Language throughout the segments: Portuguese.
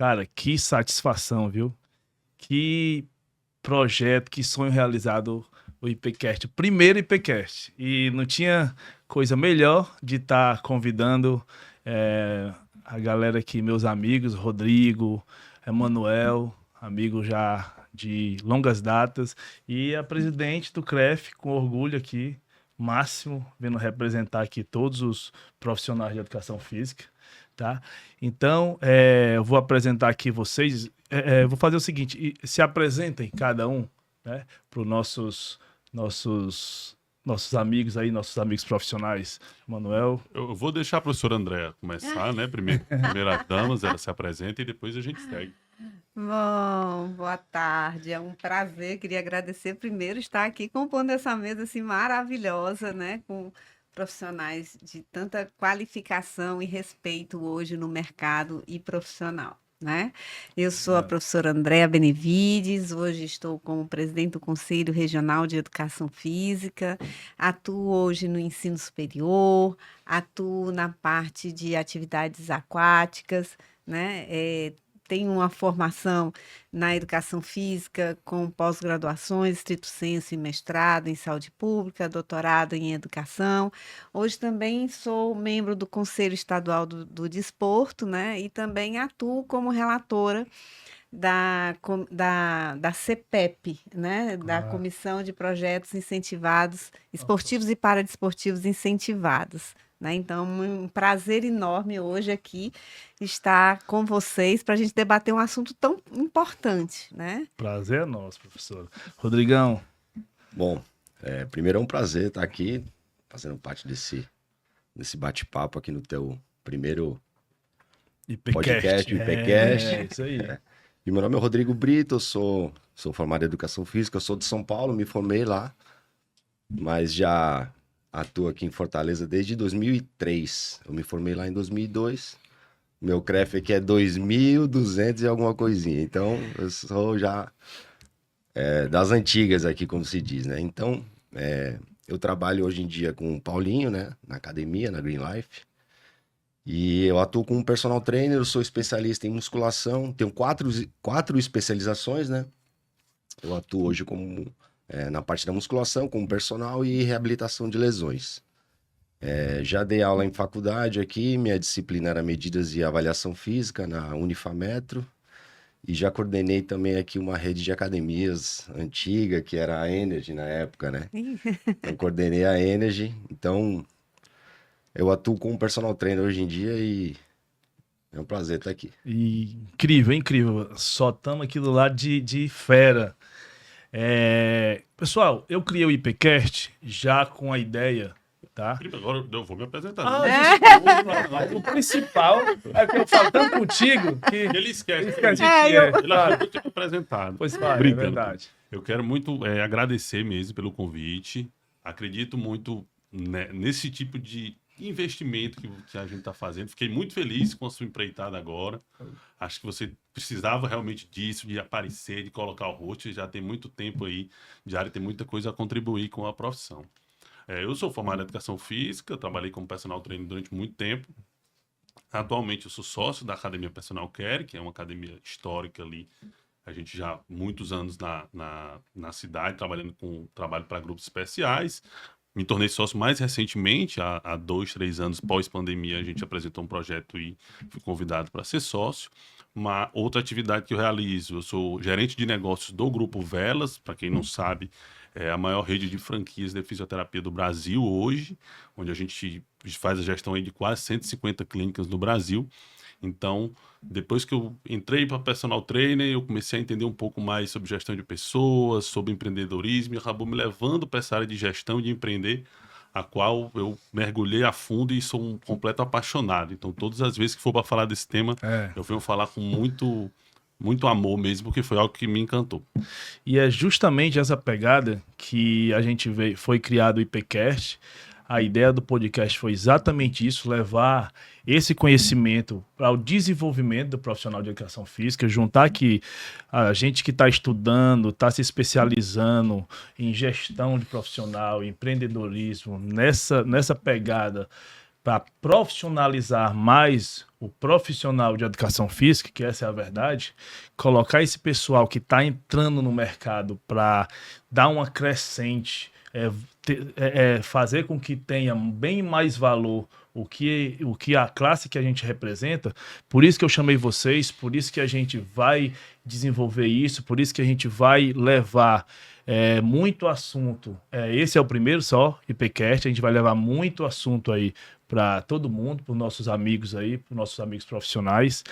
Cara, que satisfação, viu? Que projeto, que sonho realizado o IPcast. Primeiro IPcast. E não tinha coisa melhor de estar convidando a galera aqui, meus amigos, Rodrigo, Emanuel, amigo já de longas datas, e a presidente do CREF, com orgulho aqui, Máximo, vindo representar aqui todos os profissionais de educação física, tá? Então, eu vou apresentar aqui vocês. Vou fazer o seguinte: se apresentem cada um, né, para os nossos amigos aí, nossos amigos profissionais. Manuel. Eu vou deixar a professora Andréa começar, né? Primeira damas, ela se apresenta e depois a gente segue. Bom, boa tarde, é um prazer, queria agradecer primeiro estar aqui compondo essa mesa assim maravilhosa, né, com profissionais de tanta qualificação e respeito hoje no mercado e profissional, né? Eu sou a professora Andréa Benevides, hoje estou como presidente do Conselho Regional de Educação Física, atuo hoje no ensino superior, atuo na parte de atividades aquáticas, né? Tenho uma formação na educação física com pós-graduações, estrito sensu e mestrado em saúde pública, doutorado em educação. Hoje também sou membro do Conselho Estadual do Desporto, né? E também atuo como relatora da CPEP, né? Da Comissão de Projetos Incentivados, Esportivos e Paradesportivos Incentivados. Né? Então, um prazer enorme hoje aqui estar com vocês para a gente debater um assunto tão importante, né? Prazer é nosso, professor. Rodrigão. Bom, primeiro é um prazer estar aqui, fazendo parte desse bate-papo aqui no teu primeiro podcast, IPcast. Isso aí. E meu nome é Rodrigo Brito, eu sou formado em Educação Física, eu sou de São Paulo, me formei lá, mas já atuo aqui em Fortaleza desde 2003. Eu me formei lá em 2002. Meu CREF aqui é 2.200 e alguma coisinha. Então, eu sou já das antigas aqui, como se diz, né? Então, eu trabalho hoje em dia com o Paulinho, né? Na academia, na Green Life. E eu atuo como personal trainer, eu sou especialista em musculação. Tenho quatro especializações, né? Eu atuo hoje como... na parte da musculação, como personal e reabilitação de lesões. Já dei aula em faculdade aqui, minha disciplina era medidas e avaliação física na Unifametro, e já coordenei também aqui uma rede de academias antiga, que era a Energy na época, né? Eu coordenei a Energy, então eu atuo como personal trainer hoje em dia e é um prazer estar aqui. Incrível, incrível. Só estamos aqui do lado de fera. Pessoal, eu criei o IPcast já com a ideia, tá? Agora eu vou me apresentar. O principal é que eu falo tanto contigo que ele esquece. Ele achou que eu tinha me apresentado. Pois vai, brincando. É verdade. Eu quero muito agradecer mesmo pelo convite. Acredito muito nesse tipo de investimento que a gente está fazendo. Fiquei muito feliz com a sua empreitada agora. Acho que você precisava realmente disso, de aparecer, de colocar o rosto. Já tem muito tempo aí de área, tem muita coisa a contribuir com a profissão. Eu sou formado em Educação Física, trabalhei como personal trainer durante muito tempo. Atualmente eu sou sócio da Academia Personal Care, que é uma academia histórica ali. A gente já há muitos anos na cidade, trabalho para grupos especiais. Me tornei sócio mais recentemente, há 2, 3 anos pós-pandemia, a gente apresentou um projeto e fui convidado para ser sócio. Uma outra atividade que eu realizo, eu sou gerente de negócios do Grupo Velas, para quem não sabe, é a maior rede de franquias de fisioterapia do Brasil hoje, onde a gente faz a gestão aí de quase 150 clínicas no Brasil. Então, depois que eu entrei para personal trainer, eu comecei a entender um pouco mais sobre gestão de pessoas, sobre empreendedorismo, e acabou me levando para essa área de gestão de empreender, a qual eu mergulhei a fundo e sou um completo apaixonado. Então, todas as vezes que for para falar desse tema, eu venho falar com muito amor mesmo, porque foi algo que me encantou. E é justamente essa pegada que a gente foi criado o IPcast. A ideia do podcast foi exatamente isso, levar esse conhecimento para o desenvolvimento do profissional de educação física, juntar que a gente que está estudando, está se especializando em gestão de profissional, em empreendedorismo, nessa pegada para profissionalizar mais o profissional de educação física, que essa é a verdade, colocar esse pessoal que está entrando no mercado para dar uma crescente, fazer com que tenha bem mais valor o que a classe que a gente representa. Por isso que eu chamei vocês, por isso que a gente vai desenvolver isso, por isso que a gente vai levar muito assunto. Esse é o primeiro só, IPCast, a gente vai levar muito assunto aí para todo mundo, para os nossos amigos aí, para os nossos amigos profissionais.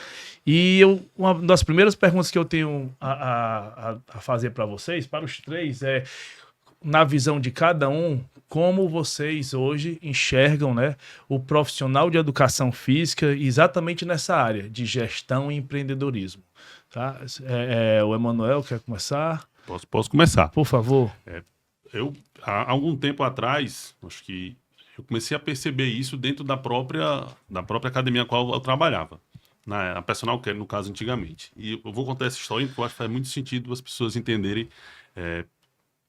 E uma das primeiras perguntas que eu tenho a fazer para vocês, para os três, na visão de cada um, como vocês hoje enxergam, né, o profissional de educação física exatamente nessa área de gestão e empreendedorismo. Tá? O Emanuel quer começar? Posso começar. Por favor. Eu, há algum tempo atrás, acho que eu comecei a perceber isso dentro da própria academia a qual eu trabalhava. A personal care, no caso, antigamente. E eu vou contar essa história porque eu acho que faz muito sentido as pessoas entenderem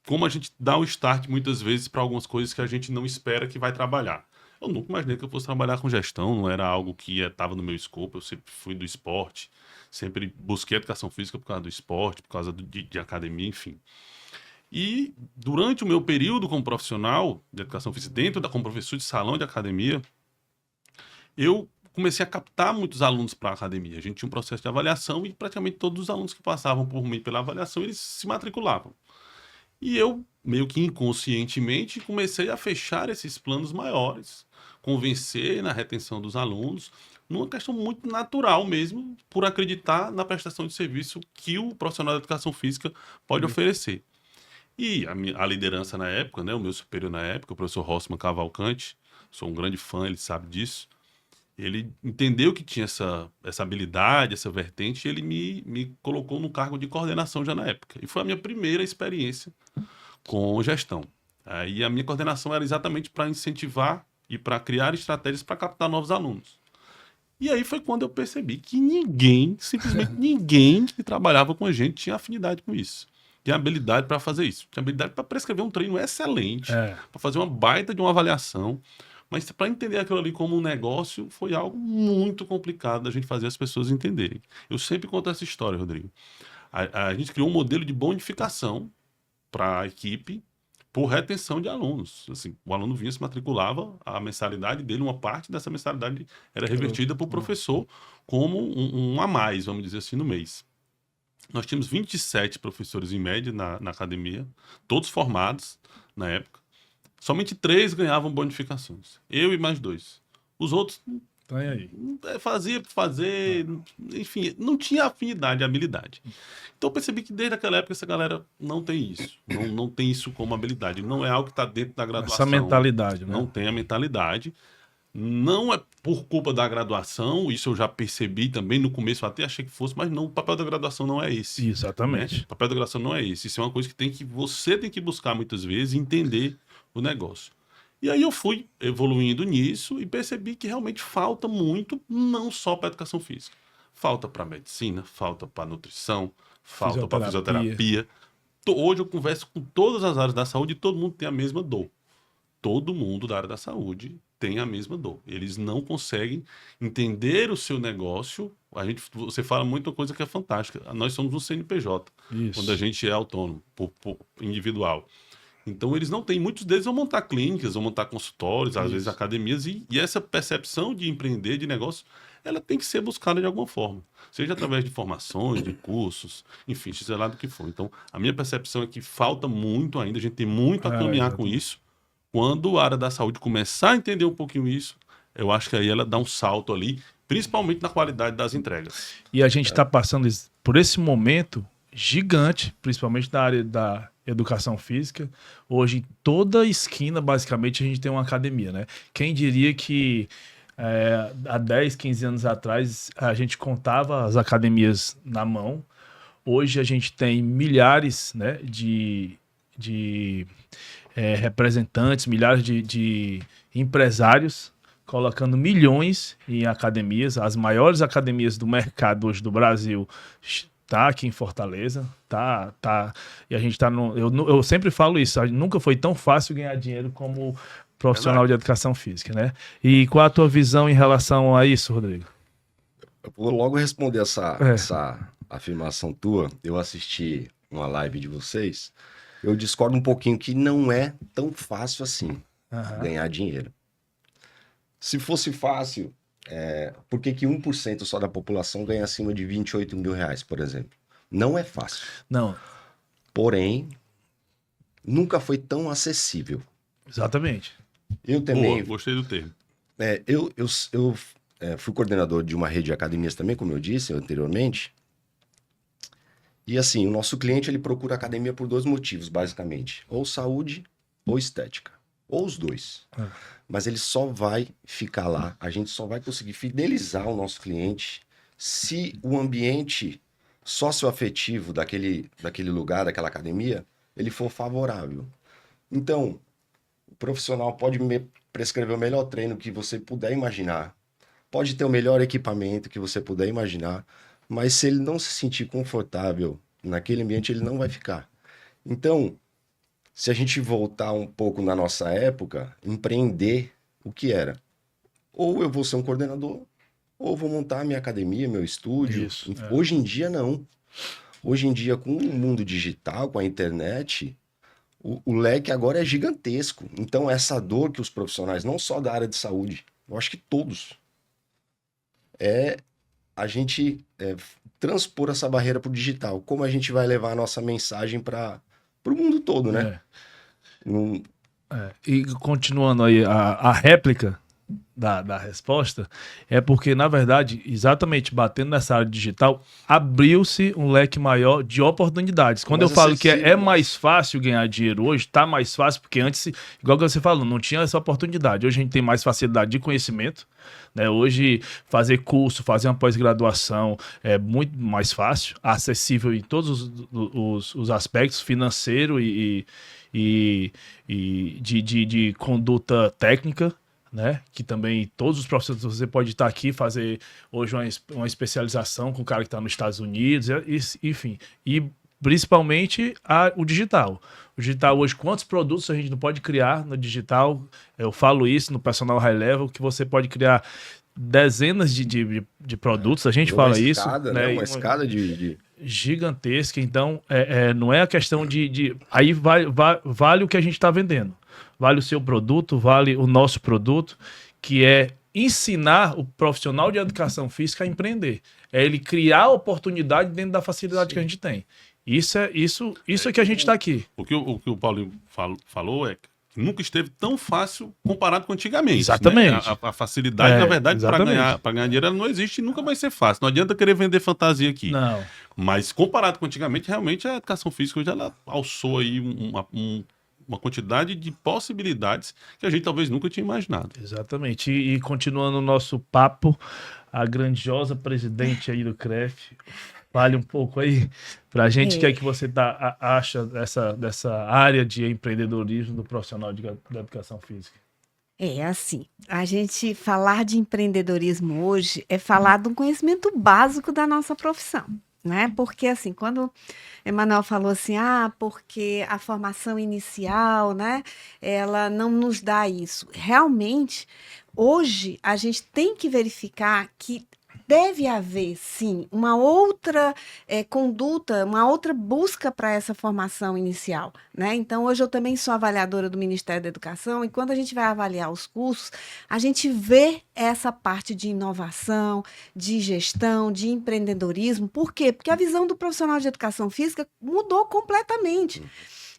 como a gente dá o start, muitas vezes, para algumas coisas que a gente não espera que vai trabalhar. Eu nunca imaginei que eu fosse trabalhar com gestão, não era algo que estava no meu escopo, eu sempre fui do esporte, sempre busquei educação física por causa do esporte, por causa de academia, enfim. E durante o meu período como profissional de educação física, como professor de salão de academia, eu comecei a captar muitos alunos para a academia. A gente tinha um processo de avaliação e praticamente todos os alunos que passavam por mim pela avaliação, eles se matriculavam. E eu, meio que inconscientemente, comecei a fechar esses planos maiores, convencer na retenção dos alunos, numa questão muito natural mesmo, por acreditar na prestação de serviço que o profissional da educação física pode oferecer. E a liderança na época, né, o meu superior na época, o professor Rossman Cavalcante, sou um grande fã, ele sabe disso, ele entendeu que tinha essa habilidade, essa vertente, e ele me colocou no cargo de coordenação já na época. E foi a minha primeira experiência com gestão. Aí a minha coordenação era exatamente para incentivar e para criar estratégias para captar novos alunos. E aí foi quando eu percebi que simplesmente ninguém que trabalhava com a gente tinha afinidade com isso. Tinha habilidade para fazer isso. Tinha habilidade para prescrever um treino excelente, para fazer uma baita de uma avaliação. Mas para entender aquilo ali como um negócio, foi algo muito complicado da gente fazer as pessoas entenderem. Eu sempre conto essa história, Rodrigo. A gente criou um modelo de bonificação para a equipe por retenção de alunos. Assim, o aluno vinha, se matriculava, a mensalidade dele, uma parte dessa mensalidade era revertida para o professor como um a mais, vamos dizer assim, no mês. Nós tínhamos 27 professores em média na academia, todos formados na época. Somente 3 ganhavam bonificações. Eu e mais 2. Os outros fazia por fazer, enfim, não tinha afinidade e habilidade. Então eu percebi que desde aquela época essa galera não tem isso. Não tem isso como habilidade. Não é algo que está dentro da graduação. Essa mentalidade, né? Não tem a mentalidade. Não é por culpa da graduação, isso eu já percebi também no começo, eu até achei que fosse, mas não, o papel da graduação não é esse. Exatamente. Né? O papel da graduação não é esse. Isso é uma coisa que você tem que buscar muitas vezes e entender o negócio. E aí eu fui evoluindo nisso e percebi que realmente falta muito, não só para a educação física. Falta para a medicina, falta para a nutrição, falta para a fisioterapia. Hoje eu converso com todas as áreas da saúde e todo mundo tem a mesma dor. Todo mundo da área da saúde tem a mesma dor. Eles não conseguem entender o seu negócio. Você fala muita coisa que é fantástica. Nós somos um CNPJ, quando a gente é autônomo, individual. Então, muitos deles vão montar clínicas, vão montar consultórios, às vezes academias, e essa percepção de empreender, de negócio, ela tem que ser buscada de alguma forma. Seja através de formações, de cursos, enfim, seja lá do que for. Então, a minha percepção é que falta muito ainda, a gente tem muito a caminhar com isso. Quando a área da saúde começar a entender um pouquinho isso, eu acho que aí ela dá um salto ali, principalmente na qualidade das entregas. E a gente está passando por esse momento gigante, principalmente na área da educação física. Hoje, em toda esquina, basicamente, a gente tem uma academia, né? Quem diria que há 10, 15 anos atrás, a gente contava as academias na mão. Hoje, a gente tem milhares, né, de representantes, milhares de empresários colocando milhões em academias. As maiores academias do mercado hoje do Brasil tá aqui em Fortaleza, tá, e a gente tá eu sempre falo isso, nunca foi tão fácil ganhar dinheiro como profissional de educação física, né? E qual a tua visão em relação a isso, Rodrigo? Eu vou logo responder essa, É. essa afirmação tua. Eu assisti uma live de vocês. Eu discordo um pouquinho que não é tão fácil assim Aham. ganhar dinheiro. Se fosse fácil, por que que 1% só da população ganha acima de 28 mil reais, por exemplo? Não é fácil. Não, Porém, nunca foi tão acessível. exatamente. Eu Boa, também, gostei do termo. eu fui coordenador de uma rede de academias também, como eu disse anteriormente. E assim, o nosso cliente ele procura academia por dois motivos, basicamente. Ou saúde ou estética. Ou os dois. Mas ele só vai ficar lá, a gente só vai conseguir fidelizar o nosso cliente se o ambiente socioafetivo daquele lugar, daquela academia, ele for favorável. Então, o profissional pode prescrever o melhor treino que você puder imaginar, pode ter o melhor equipamento que você puder imaginar, mas se ele não se sentir confortável naquele ambiente, ele não vai ficar. Então, se a gente voltar um pouco na nossa época, empreender, o que era? Ou eu vou ser um coordenador, ou eu vou montar a minha academia, meu estúdio. Isso, é. Hoje em dia, não. Hoje em dia, com o mundo digital, com a internet, o leque agora é gigantesco. Então, essa dor que os profissionais, não só da área de saúde, eu acho que todos, é a gente transpor essa barreira para o digital. Como a gente vai levar a nossa mensagem para o mundo todo, né? Não- E continuando aí a réplica da resposta, é porque, na verdade, exatamente batendo nessa área digital, abriu-se um leque maior de oportunidades. Quando Mais eu falo que é acessível. mais fácil ganhar dinheiro hoje, tá mais fácil, porque antes, igual que você falou, não tinha essa oportunidade. Hoje a gente tem mais facilidade de conhecimento, né? Hoje, fazer curso, fazer uma pós-graduação é muito mais fácil, acessível em todos os aspectos, financeiro e de conduta técnica, né? Que também todos os profissionais você pode estar aqui, fazer hoje uma especialização com o cara que está nos Estados Unidos, enfim. E principalmente o digital. O digital hoje, quantos produtos a gente não pode criar no digital? Eu falo isso no personal high level, que você pode criar dezenas de produtos, a gente uma fala isso, escada, né? né? Uma escada de... Gigantesca, então não é a questão aí vale o que a gente está vendendo, vale o seu produto, vale o nosso produto, que é ensinar o profissional de educação física a empreender, é ele criar oportunidade dentro da facilidade que a gente tem. Isso é que a gente está aqui. O que o Paulinho falou é que nunca esteve tão fácil comparado com antigamente. Exatamente. Né? A facilidade, na verdade, para exatamente. ganhar dinheiro, ela não existe e nunca vai ser fácil. Não adianta querer vender fantasia aqui. Não. Mas comparado com antigamente, realmente a educação física hoje ela alçou aí uma quantidade de possibilidades que a gente talvez nunca tinha imaginado. Exatamente. E continuando o nosso papo, a grandiosa presidente aí do CREF, fale um pouco aí pra gente o que é que você acha dessa área de empreendedorismo do profissional da educação física. É assim, a gente falar de empreendedorismo hoje é falar de um conhecimento básico da nossa profissão, né? Porque assim, quando Emanuel falou assim, porque a formação inicial, né, ela não nos dá isso. Realmente, hoje a gente tem que verificar que deve haver, sim, uma outra conduta, uma outra busca para essa formação inicial, né? Então, hoje eu também sou avaliadora do Ministério da Educação e quando a gente vai avaliar os cursos, a gente vê essa parte de inovação, de gestão, de empreendedorismo. Por quê? Porque a visão do profissional de educação física mudou completamente.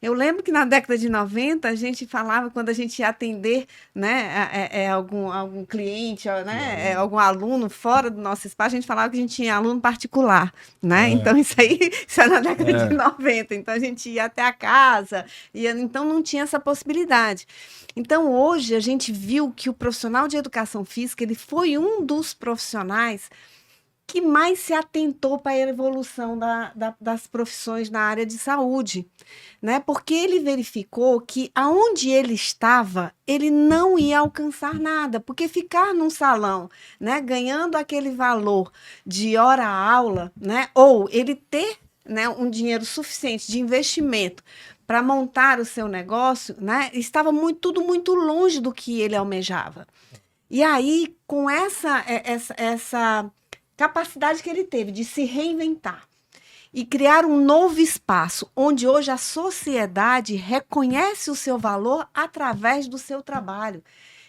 Eu lembro que na década de 90 a gente falava, quando a gente ia atender, né, algum cliente, né, algum aluno fora do nosso espaço, a gente falava que a gente tinha aluno particular, né? Então isso é na década de 90. Então a gente ia até a casa, então não tinha essa possibilidade. Então hoje a gente viu que o profissional de educação física, ele foi um dos profissionais que mais se atentou para a evolução das profissões na área de saúde, né? Porque ele verificou que aonde ele estava, ele não ia alcançar nada, porque ficar num salão, né, ganhando aquele valor de hora-aula, né, ou ele ter, né, um dinheiro suficiente de investimento para montar o seu negócio, né, estava tudo muito longe do que ele almejava. E aí, com essa capacidade que ele teve de se reinventar e criar um novo espaço, onde hoje a sociedade reconhece o seu valor através do seu trabalho.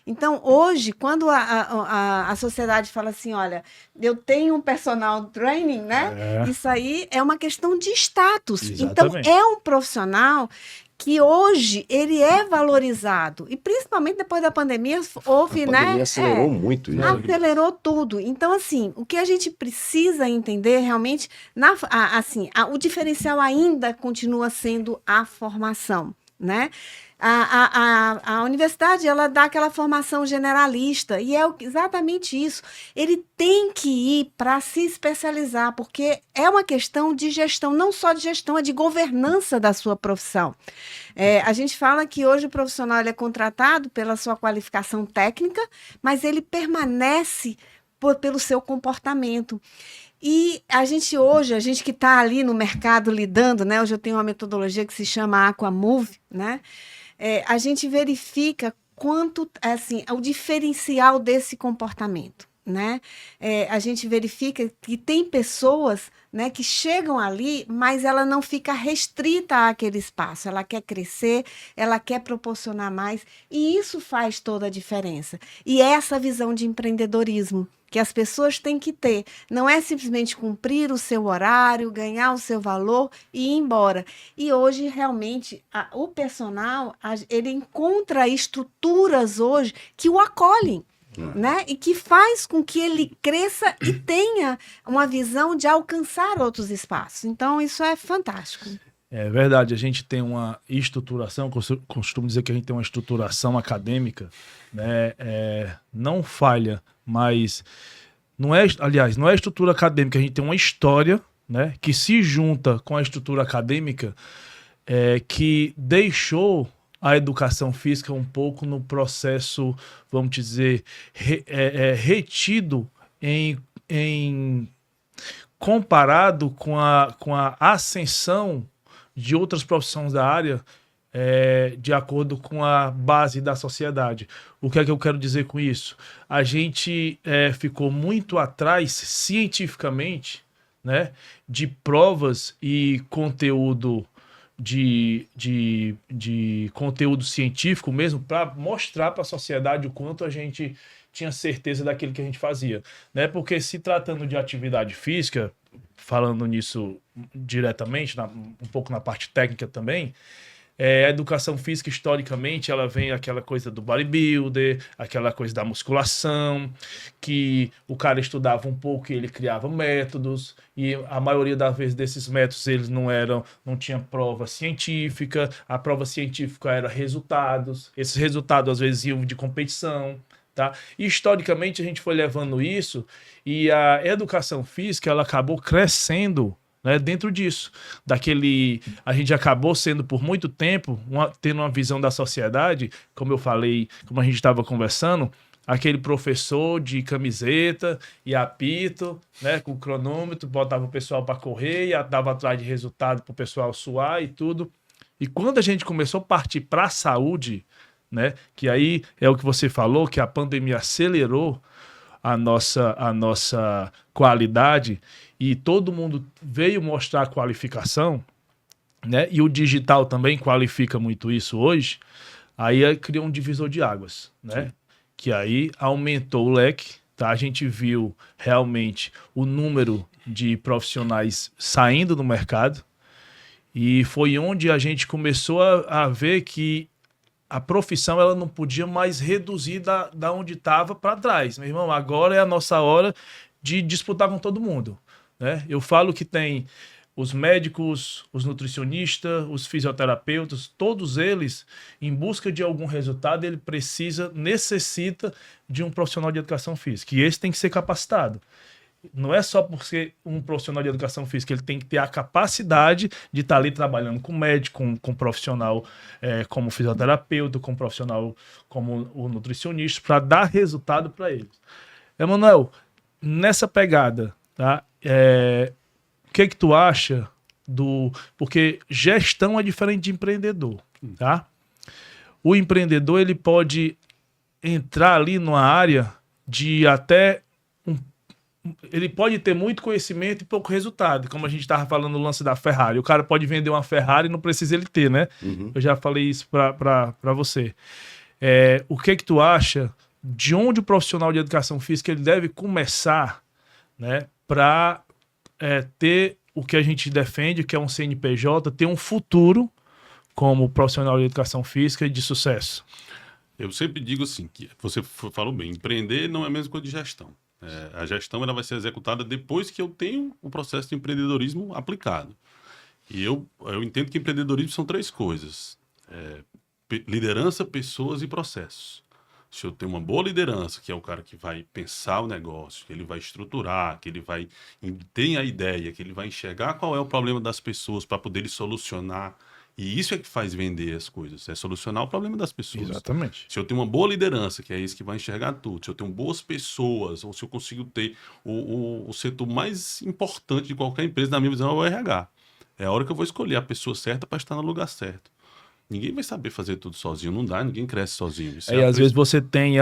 Então, hoje, quando a sociedade fala assim, olha, eu tenho um personal training, né? Isso aí é uma questão de status. Exatamente. Então, é um profissional que hoje ele é valorizado. E principalmente depois da pandemia, houve, A pandemia né? acelerou muito isso. Acelerou tudo. Então, assim, o que a gente precisa entender realmente, o diferencial ainda continua sendo a formação, né? A universidade, ela dá aquela formação generalista, e é exatamente isso. Ele tem que ir para se especializar, porque é uma questão de gestão, não só de gestão, é de governança da sua profissão. A gente fala que hoje o profissional ele é contratado pela sua qualificação técnica, mas ele permanece pelo seu comportamento. E a gente que está ali no mercado lidando, né? Hoje eu tenho uma metodologia que se chama Aquamove, né? A gente verifica quanto, assim, o diferencial desse comportamento, né? A gente verifica que tem pessoas, né, que chegam ali, mas ela não fica restrita àquele espaço. Ela quer crescer, ela quer proporcionar mais, e isso faz toda a diferença. E essa visão de empreendedorismo que as pessoas têm que ter. Não é simplesmente cumprir o seu horário, ganhar o seu valor e ir embora. E hoje, realmente, o personal, ele encontra estruturas hoje que o acolhem, né? E que faz com que ele cresça e tenha uma visão de alcançar outros espaços. Então, isso é fantástico. É verdade, a gente tem uma estruturação, costumo dizer que a gente tem uma estruturação acadêmica, né? Não falha, mas não é a estrutura acadêmica, a gente tem uma história, né, que se junta com a estrutura acadêmica, que deixou a educação física um pouco no processo, vamos dizer, retido comparado com a ascensão de outras profissões da área, de acordo com a base da sociedade. O que é que eu quero dizer com isso? A gente ficou muito atrás, cientificamente, né, de provas e conteúdo de conteúdo científico mesmo, para mostrar para a sociedade o quanto a gente tinha certeza daquilo que a gente fazia, né? Porque se tratando de atividade física, falando nisso diretamente, um pouco na parte técnica também, a educação física, historicamente, ela vem aquela coisa do bodybuilder, aquela coisa da musculação, que o cara estudava um pouco e ele criava métodos, e a maioria das vezes desses métodos eles não tinha prova científica, a prova científica era resultados, esses resultados às vezes iam de competição, tá? E historicamente a gente foi levando isso, e a educação física ela acabou crescendo, né, dentro disso. A gente acabou sendo por muito tempo, tendo uma visão da sociedade, como eu falei, como a gente estava conversando, aquele professor de camiseta e apito, né, com cronômetro, botava o pessoal para correr e dava atrás de resultado para o pessoal suar e tudo. E quando a gente começou a partir para a saúde, né, que aí é o que você falou, que a pandemia acelerou a nossa qualidade, e todo mundo veio mostrar a qualificação, né? E o digital também qualifica muito isso hoje. Aí criou um divisor de águas, né? Sim. Que aí aumentou o leque, tá? A gente viu realmente o número de profissionais saindo do mercado, e foi onde a gente começou a ver que a profissão ela não podia mais reduzir da onde estava para trás. Meu irmão, agora é a nossa hora de disputar com todo mundo, né? Eu falo que tem os médicos, os nutricionistas, os fisioterapeutas, todos eles, em busca de algum resultado, ele necessita de um profissional de educação física. E esse tem que ser capacitado. Não é só por ser um profissional de educação física, ele tem que ter a capacidade de estar ali trabalhando com médico, com profissional como fisioterapeuta, com profissional como o nutricionista, para dar resultado para eles. Emanuel, nessa pegada, tá? O que tu acha porque gestão é diferente de empreendedor, tá? O empreendedor, ele pode entrar ali numa área de até ele pode ter muito conhecimento e pouco resultado, como a gente estava falando no lance da Ferrari. O cara pode vender uma Ferrari e não precisa ele ter, né? Uhum. Eu já falei isso para você. O que tu acha de onde o profissional de educação física ele deve começar, né, para ter o que a gente defende, que é um CNPJ, ter um futuro como profissional de educação física e de sucesso? Eu sempre digo assim, que você falou bem, empreender não é a mesma coisa de gestão. A gestão ela vai ser executada depois que eu tenho o processo de empreendedorismo aplicado. E eu entendo que empreendedorismo são 3 coisas. Liderança, pessoas e processos. Se eu tenho uma boa liderança, que é o cara que vai pensar o negócio, que ele vai estruturar, que ele vai ter a ideia, que ele vai enxergar qual é o problema das pessoas para poder solucionar. E isso é que faz vender as coisas, é solucionar o problema das pessoas. Exatamente. Se eu tenho uma boa liderança, que é isso que vai enxergar tudo, se eu tenho boas pessoas, ou se eu consigo ter o setor mais importante de qualquer empresa, na minha visão, é o RH. É a hora que eu vou escolher a pessoa certa para estar no lugar certo. Ninguém vai saber fazer tudo sozinho, não dá, ninguém cresce sozinho. Isso Às vezes você tem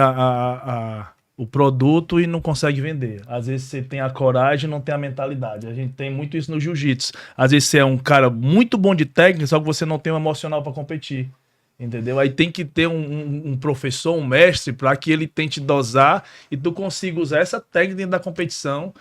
o produto e não consegue vender. Às vezes você tem a coragem e não tem a mentalidade. A gente tem muito isso no jiu-jitsu. Às vezes você é um cara muito bom de técnica, só que você não tem um emocional para competir. Entendeu? Aí tem que ter um professor, um mestre, para que ele tente dosar e tu consiga usar essa técnica dentro da competição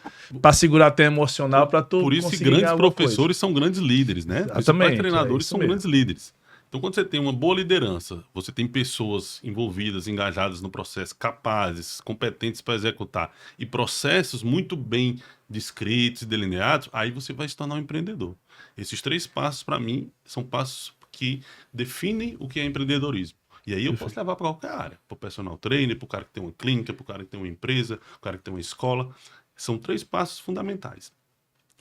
para segurar até emocional para tu Por isso que conseguir grandes ganhar alguma professores são grandes líderes, né? Exatamente, Os treinadores isso são mesmo. grandes líderes. Então, quando você tem uma boa liderança, você tem pessoas envolvidas, engajadas no processo, capazes, competentes para executar, e processos muito bem descritos e delineados, aí você vai se tornar um empreendedor. Esses 3 passos, para mim, são passos que definem o que é empreendedorismo. E aí eu posso levar para qualquer área. Para o personal trainer, para o cara que tem uma clínica, para o cara que tem uma empresa, para o cara que tem uma escola. São 3 passos fundamentais.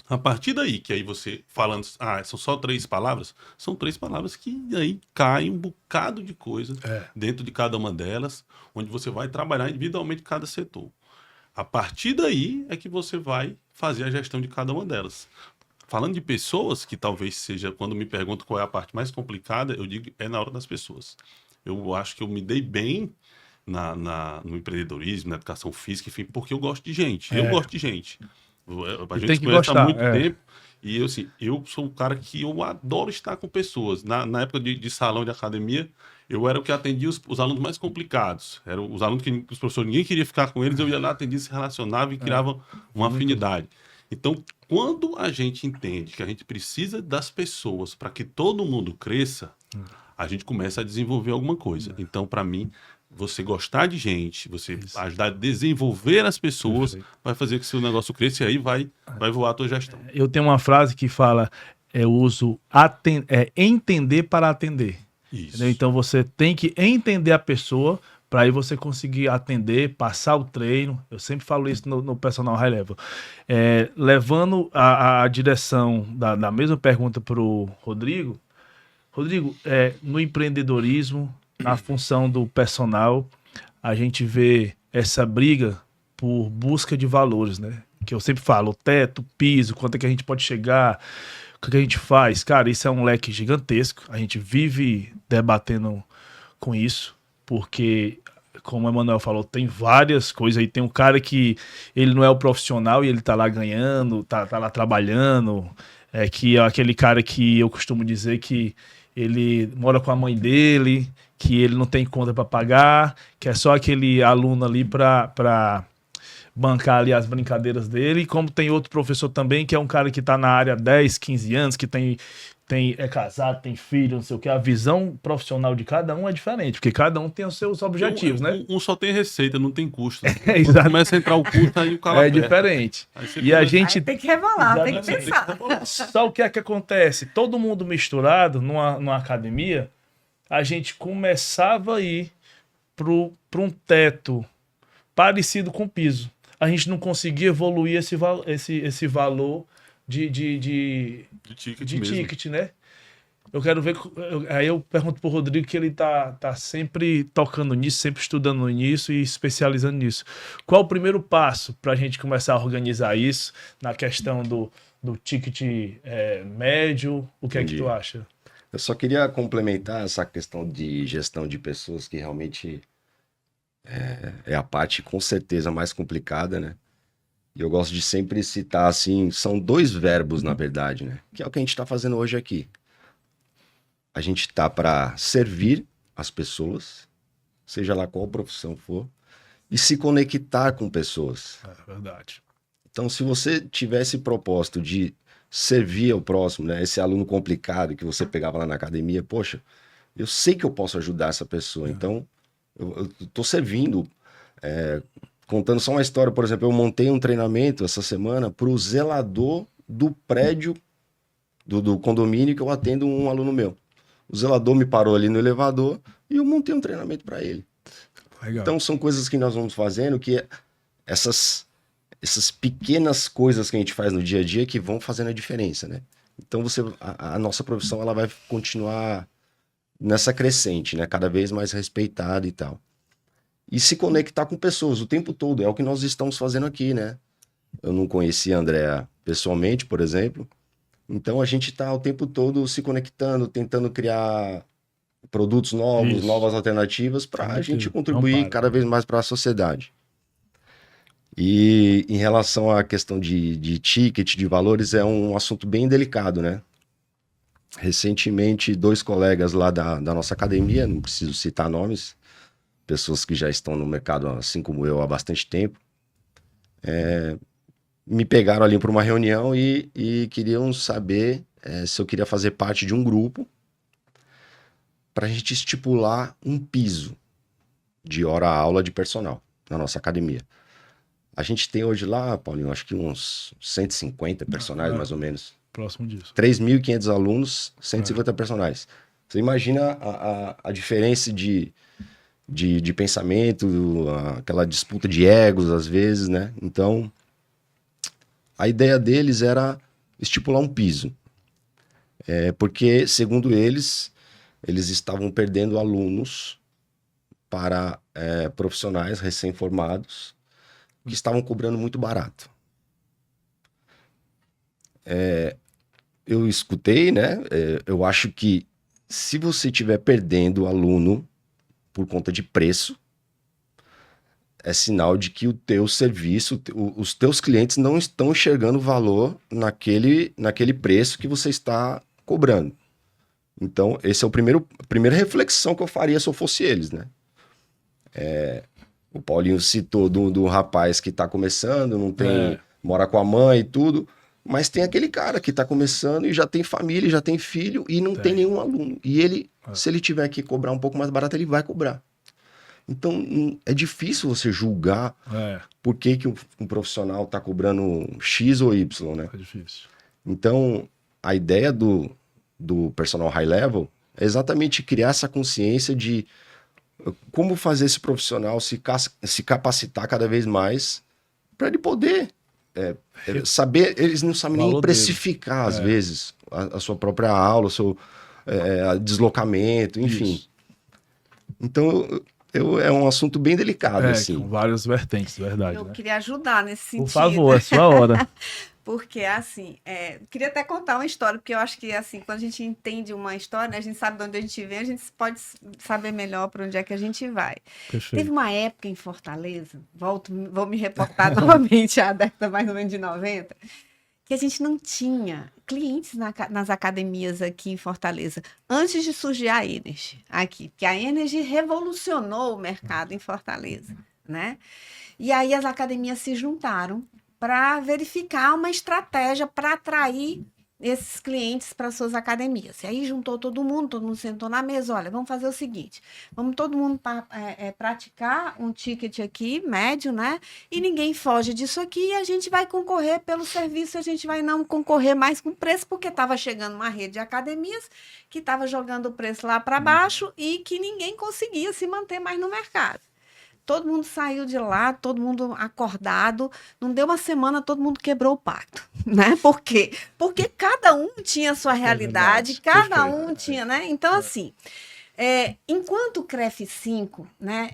A partir daí, que aí você falando, são só 3 palavras, são 3 palavras que aí cai um bocado de coisa dentro de cada uma delas, onde você vai trabalhar individualmente cada setor. A partir daí é que você vai fazer a gestão de cada uma delas. Falando de pessoas, que talvez seja, quando me perguntam qual é a parte mais complicada, eu digo, é na hora das pessoas. Eu acho que eu me dei bem no empreendedorismo, na educação física, enfim, porque eu gosto de gente. Eu gosto de gente. A gente se conhece há muito tempo. E eu sou um cara que eu adoro estar com pessoas. Na época de salão de academia, eu era o que atendia os alunos mais complicados. Eram os alunos que os professores, ninguém queria ficar com eles, eu ia lá, atendia, se relacionava e criava uma afinidade. Então, quando a gente entende que a gente precisa das pessoas para que todo mundo cresça, a gente começa a desenvolver alguma coisa. Então, para mim, você gostar de gente, você ajudar a desenvolver as pessoas, vai fazer que seu negócio cresça e aí vai voar a tua gestão. Eu tenho uma frase que fala, eu uso entender para atender. Isso. Entendeu? Então você tem que entender a pessoa para aí você conseguir atender, passar o treino. Eu sempre falo isso no personal high level. Levando a direção da mesma pergunta para o Rodrigo. Rodrigo, no empreendedorismo, na função do personal, a gente vê essa briga por busca de valores, né? Que eu sempre falo, o teto, o piso, quanto é que a gente pode chegar, o que a gente faz. Cara, isso é um leque gigantesco. A gente vive debatendo com isso, porque, como o Emanuel falou, tem várias coisas aí. Tem um cara que ele não é o profissional e ele tá lá ganhando, tá lá trabalhando, que é aquele cara que eu costumo dizer que ele mora com a mãe dele, que ele não tem conta para pagar, que é só aquele aluno ali para bancar ali as brincadeiras dele. E como tem outro professor também, que é um cara que está na área há 10, 15 anos, que é casado, tem filho, não sei o que. A visão profissional de cada um é diferente, porque cada um tem os seus objetivos, né? Um só tem receita, não tem custo. Exato. Começa a entrar o custo, aí o cara aperta. Diferente. E a gente... Aí tem que rebolar, tem que Exatamente. pensar. Só o que é que acontece? Todo mundo misturado numa academia, a gente começava a ir para um teto parecido com o piso. A gente não conseguia evoluir esse valor de ticket, né? Eu quero ver. Aí eu pergunto pro Rodrigo, que ele tá sempre tocando nisso, sempre estudando nisso e especializando nisso. Qual o primeiro passo para a gente começar a organizar isso na questão do ticket médio? O que é que tu acha? Eu só queria complementar essa questão de gestão de pessoas, que realmente é a parte com certeza mais complicada, né? E eu gosto de sempre citar, assim, são 2 verbos, na verdade, né? Que é o que a gente está fazendo hoje aqui. A gente tá para servir as pessoas, seja lá qual profissão for, e se conectar com pessoas. É verdade. Então, se você tivesse propósito de servir ao próximo, né? Esse aluno complicado que você pegava lá na academia, poxa, eu sei que eu posso ajudar essa pessoa, então eu tô servindo. Contando só uma história, por exemplo, eu montei um treinamento essa semana para o zelador do prédio do condomínio que eu atendo um aluno meu. O zelador me parou ali no elevador e eu montei um treinamento para ele. Legal. Então são coisas que nós vamos fazendo que essas pequenas coisas que a gente faz no dia a dia que vão fazendo a diferença, né? Então a nossa profissão ela vai continuar nessa crescente, né? Cada vez mais respeitada e tal. E se conectar com pessoas o tempo todo, é o que nós estamos fazendo aqui, né? Eu não conhecia a Andrea pessoalmente, por exemplo. Então a gente está o tempo todo se conectando, tentando criar produtos novos, Isso. novas alternativas para a gente Não contribuir para. cada vez mais para a sociedade. E em relação à questão de ticket, de valores, é um assunto bem delicado, né? Recentemente, 2 colegas lá da nossa academia, não preciso citar nomes, pessoas que já estão no mercado, assim como eu, há bastante tempo, me pegaram ali para uma reunião e queriam saber se eu queria fazer parte de um grupo para a gente estipular um piso de hora-aula de personal na nossa academia. A gente tem hoje lá, Paulinho, acho que uns 150 personagens, mais ou menos. Próximo disso. 3.500 alunos, 150 personagens. Você imagina a diferença de pensamento, aquela disputa de egos, às vezes, né? Então, a ideia deles era estipular um piso. Porque, segundo eles estavam perdendo alunos para profissionais recém-formados que estavam cobrando muito barato. Eu escutei, né? Eu acho que se você estiver perdendo aluno por conta de preço, é sinal de que o teu serviço, os teus clientes não estão enxergando valor naquele preço que você está cobrando. Então, esse é a primeira reflexão que eu faria se eu fosse eles, né? O Paulinho citou do rapaz que está começando, não tem, mora com a mãe e tudo, mas tem aquele cara que está começando e já tem família, já tem filho e não tem nenhum aluno. E ele, se ele tiver que cobrar um pouco mais barato, ele vai cobrar. Então, é difícil você julgar por que um profissional está cobrando X ou Y, né? É difícil. Então, a ideia do personal high level é exatamente criar essa consciência de como fazer esse profissional se capacitar cada vez mais para ele poder saber, eles não sabem nem precificar, às vezes, a sua própria aula, o seu deslocamento, enfim. Isso. Então, é um assunto bem delicado, assim. Com várias vertentes, verdade. Eu né? queria ajudar nesse sentido. Por favor, é sua hora. Porque, assim, queria até contar uma história, porque eu acho que, assim, quando a gente entende uma história, né, a gente sabe de onde a gente vem, a gente pode saber melhor para onde é que a gente vai. Perfeito. Teve uma época em Fortaleza, vou me reportar novamente à década mais ou menos de 90, que a gente não tinha clientes nas academias aqui em Fortaleza, antes de surgir a Energy aqui, porque a Energy revolucionou o mercado em Fortaleza, né? E aí as academias se juntaram para verificar uma estratégia para atrair esses clientes para suas academias. E aí juntou todo mundo sentou na mesa, olha, vamos fazer o seguinte, vamos todo mundo praticar um ticket aqui, médio, né? E ninguém foge disso aqui e a gente vai concorrer pelo serviço, a gente vai não concorrer mais com preço, porque estava chegando uma rede de academias que estava jogando o preço lá para baixo e que ninguém conseguia se manter mais no mercado. Todo mundo saiu de lá, todo mundo acordado. Não deu uma semana, todo mundo quebrou o pacto, né? Por quê? Porque cada um tinha a sua realidade, cada um tinha, né? Então, assim, enquanto o CREF 5, né,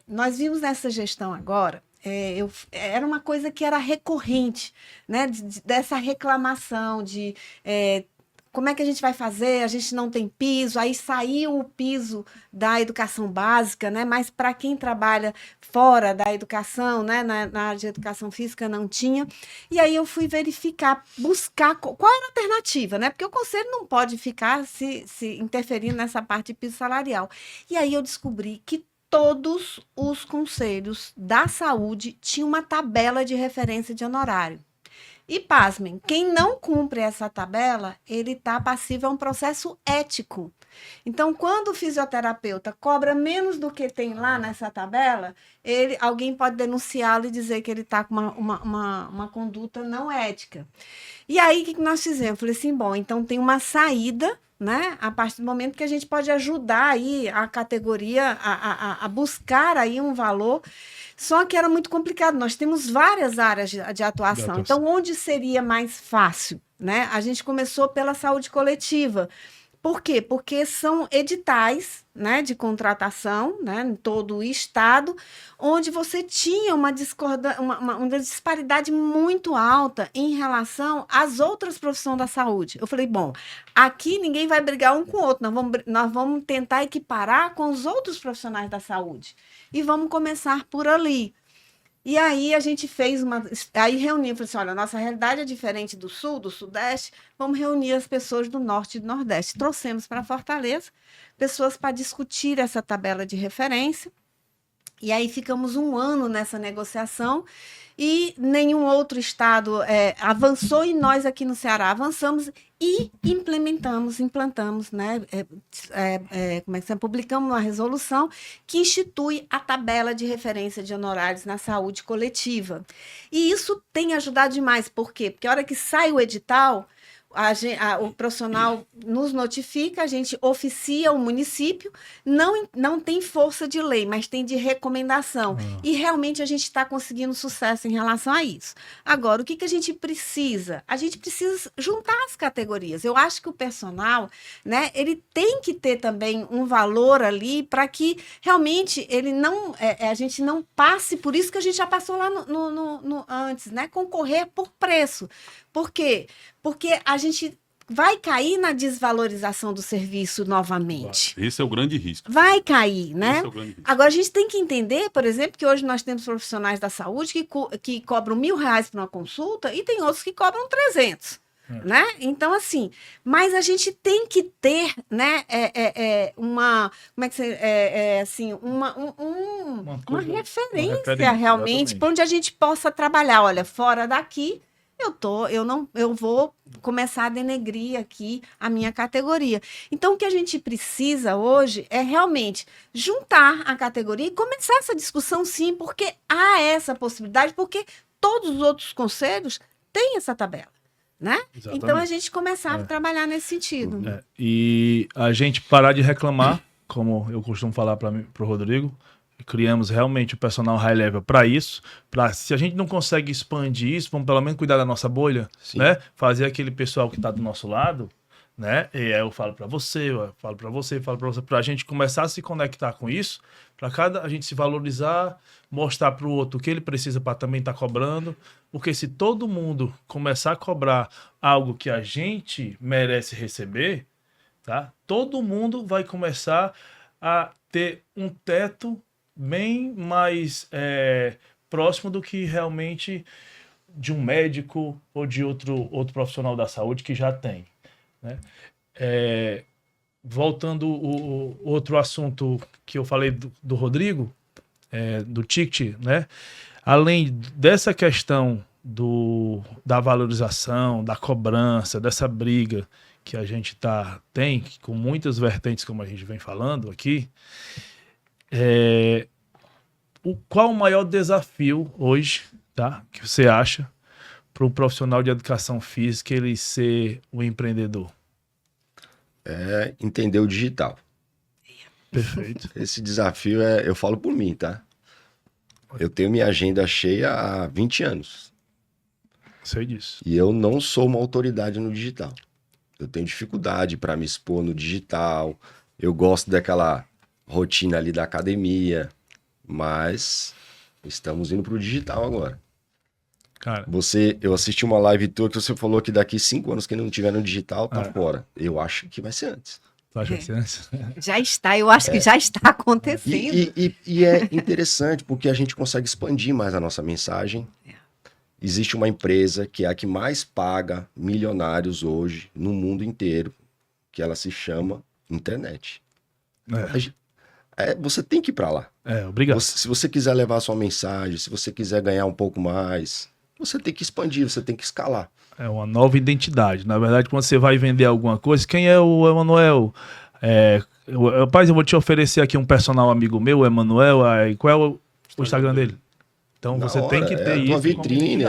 nós vimos nessa gestão agora, era uma coisa que era recorrente, né? Dessa reclamação de como é que a gente vai fazer? A gente não tem piso. Aí saiu o piso da educação básica, né? Mas para quem trabalha fora da educação, né? Na área de educação física não tinha. E aí eu fui verificar, buscar qual era a alternativa, né? Porque o conselho não pode ficar se interferindo nessa parte de piso salarial. E aí eu descobri que todos os conselhos da saúde tinham uma tabela de referência de honorário. E, pasmem, quem não cumpre essa tabela, ele está passível a um processo ético. Então, quando o fisioterapeuta cobra menos do que tem lá nessa tabela, alguém pode denunciá-lo e dizer que ele está com uma conduta não ética. E aí, o que nós fizemos? Eu falei assim, bom, então tem uma saída, né? A partir do momento que a gente pode ajudar aí a categoria a buscar aí um valor. Só que era muito complicado. Nós temos várias áreas de atuação. Então, onde seria mais fácil, né? A gente começou pela saúde coletiva. Por quê? Porque são editais, né, de contratação, né, em todo o estado, onde você tinha uma disparidade muito alta em relação às outras profissões da saúde. Eu falei, bom, aqui ninguém vai brigar um com o outro, nós vamos tentar equiparar com os outros profissionais da saúde. E vamos começar por ali. E aí a gente fez aí reuniu, falei assim, olha, a nossa realidade é diferente do sul, do sudeste, vamos reunir as pessoas do norte e do nordeste. Trouxemos para Fortaleza pessoas para discutir essa tabela de referência, e aí ficamos um ano nessa negociação, e nenhum outro estado avançou, e nós aqui no Ceará avançamos e implantamos, né? Publicamos uma resolução que institui a tabela de referência de honorários na saúde coletiva. E isso tem ajudado demais. Por quê? Porque a hora que sai o edital, o profissional nos notifica, a gente oficia o município, não tem força de lei, mas tem de recomendação. E realmente a gente está conseguindo sucesso em relação a isso. Agora, o que a gente precisa? A gente precisa juntar as categorias. Eu acho que o personal, né, ele tem que ter também um valor ali para que realmente ele não, a gente não passe por isso que a gente já passou lá no antes, né? Concorrer por preço. Por quê? Porque a gente vai cair na desvalorização do serviço novamente. Esse é o grande risco. Vai cair, né? Esse é o grande risco. Agora, a gente tem que entender, por exemplo, que hoje nós temos profissionais da saúde que cobram R$1.000 por uma consulta e tem outros que cobram 300. Né? Então, assim, mas a gente tem que ter, né, uma referência realmente para onde a gente possa trabalhar. Olha, fora daqui, eu vou começar a denegrir aqui a minha categoria. Então, o que a gente precisa hoje é realmente juntar a categoria e começar essa discussão, sim, porque há essa possibilidade, porque todos os outros conselhos têm essa tabela. Né? Então a gente começava a trabalhar nesse sentido. E a gente parar de reclamar, como eu costumo falar para o Rodrigo, criamos realmente o personal high level para isso, se a gente não consegue expandir isso, vamos pelo menos cuidar da nossa bolha, né? Fazer aquele pessoal que está do nosso lado, né? E aí eu falo para você, para a gente começar a se conectar com isso, para a gente se valorizar, mostrar para o outro o que ele precisa para também estar cobrando, porque se todo mundo começar a cobrar algo que a gente merece receber, tá? Todo mundo vai começar a ter um teto bem mais próximo do que realmente de um médico ou de outro profissional da saúde que já tem. Né? Voltando o outro assunto que eu falei do Rodrigo, do ticket, né? Além dessa questão da valorização, da cobrança, dessa briga que a gente tem, com muitas vertentes, como a gente vem falando aqui, qual o maior desafio hoje, tá, que você acha para o profissional de educação física ele ser um empreendedor? Entender o digital. Perfeito. Esse desafio eu falo por mim, tá? Eu tenho minha agenda cheia há 20 anos. Sei disso. E eu não sou uma autoridade no digital. Eu tenho dificuldade para me expor no digital. Eu gosto daquela rotina ali da academia. Mas estamos indo para o digital agora. Cara, Eu assisti uma live tua que você falou que daqui 5 anos, quem não tiver no digital, tá fora. Eu acho que vai ser antes. tu acha que ser antes? Já está, eu acho que já está acontecendo. E é interessante porque a gente consegue expandir mais a nossa mensagem. Existe uma empresa que é a que mais paga milionários hoje no mundo inteiro, que ela se chama internet. Você tem que ir para lá. Obrigado. Se você quiser levar a sua mensagem, se você quiser ganhar um pouco mais, você tem que expandir, você tem que escalar. É uma nova identidade. Na verdade, quando você vai vender alguma coisa, quem é o Emanuel? Rapaz, eu vou te oferecer aqui um personal amigo meu, o Emanuel. Qual é o Instagram dele? Então você tem que ter isso. Uma vitrine,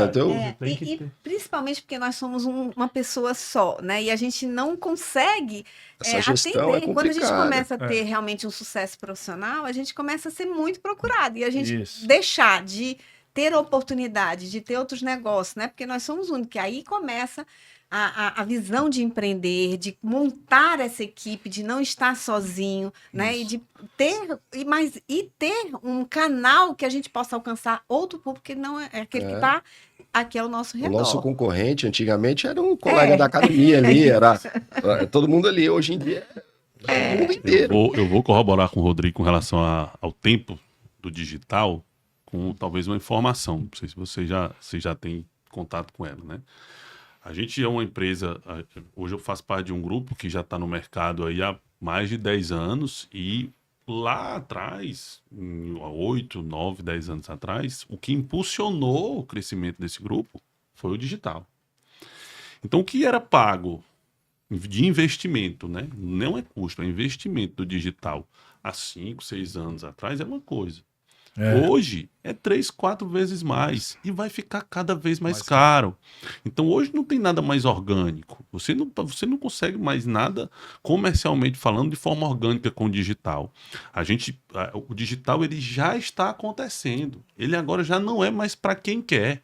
E principalmente porque nós somos uma pessoa só, né? E a gente não consegue essa gestão atender. é Quando a gente complicada. começa a ter realmente um sucesso profissional, a gente começa a ser muito procurado. E a gente Isso. deixar de ter oportunidade, de ter outros negócios, né? Porque nós somos únicos. Que aí começa a visão de empreender, de montar essa equipe, de não estar sozinho, né? E de ter, ter um canal que a gente possa alcançar outro público que não é aquele que está aqui ao nosso redor. O nosso concorrente, antigamente, era um colega da academia ali, era todo mundo ali. Hoje em dia, o mundo inteiro. Eu vou corroborar com o Rodrigo com relação ao tempo do digital, com talvez uma informação. Não sei se você já tem contato com ela, né? A gente é uma empresa, hoje eu faço parte de um grupo que já está no mercado aí há mais de 10 anos e lá atrás, 8, 9, 10 anos atrás, o que impulsionou o crescimento desse grupo foi o digital. Então, o que era pago de investimento, né? Não é custo, é investimento do digital há 5, 6 anos atrás é uma coisa. Hoje é 3, 4 vezes mais e vai ficar cada vez mais caro. Então hoje não tem nada mais orgânico. Você não consegue mais nada comercialmente falando de forma orgânica com o digital. O digital ele já está acontecendo. Ele agora já não é mais para quem quer.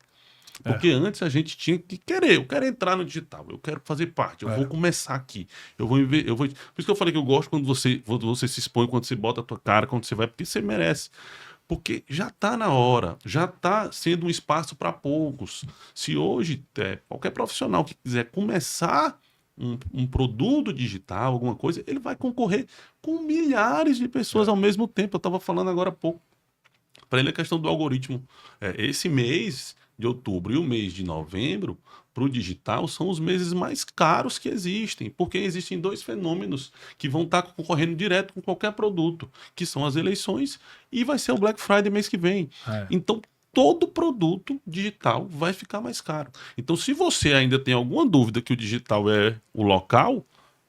Porque antes a gente tinha que querer. Eu quero entrar no digital, eu quero fazer parte, eu vou começar aqui. Por isso que eu falei que eu gosto quando você se expõe, quando você bota a tua cara, quando você vai, porque você merece. Porque já está na hora, já está sendo um espaço para poucos. Se hoje qualquer profissional que quiser começar um produto digital, alguma coisa, ele vai concorrer com milhares de pessoas ao mesmo tempo. Eu estava falando agora há pouco. Para ele a questão do algoritmo. Esse mês de outubro e o mês de novembro, para o digital, são os meses mais caros que existem, porque existem 2 fenômenos que vão estar concorrendo direto com qualquer produto, que são as eleições e vai ser o Black Friday mês que vem. Então, todo produto digital vai ficar mais caro. Então, se você ainda tem alguma dúvida que o digital é o local,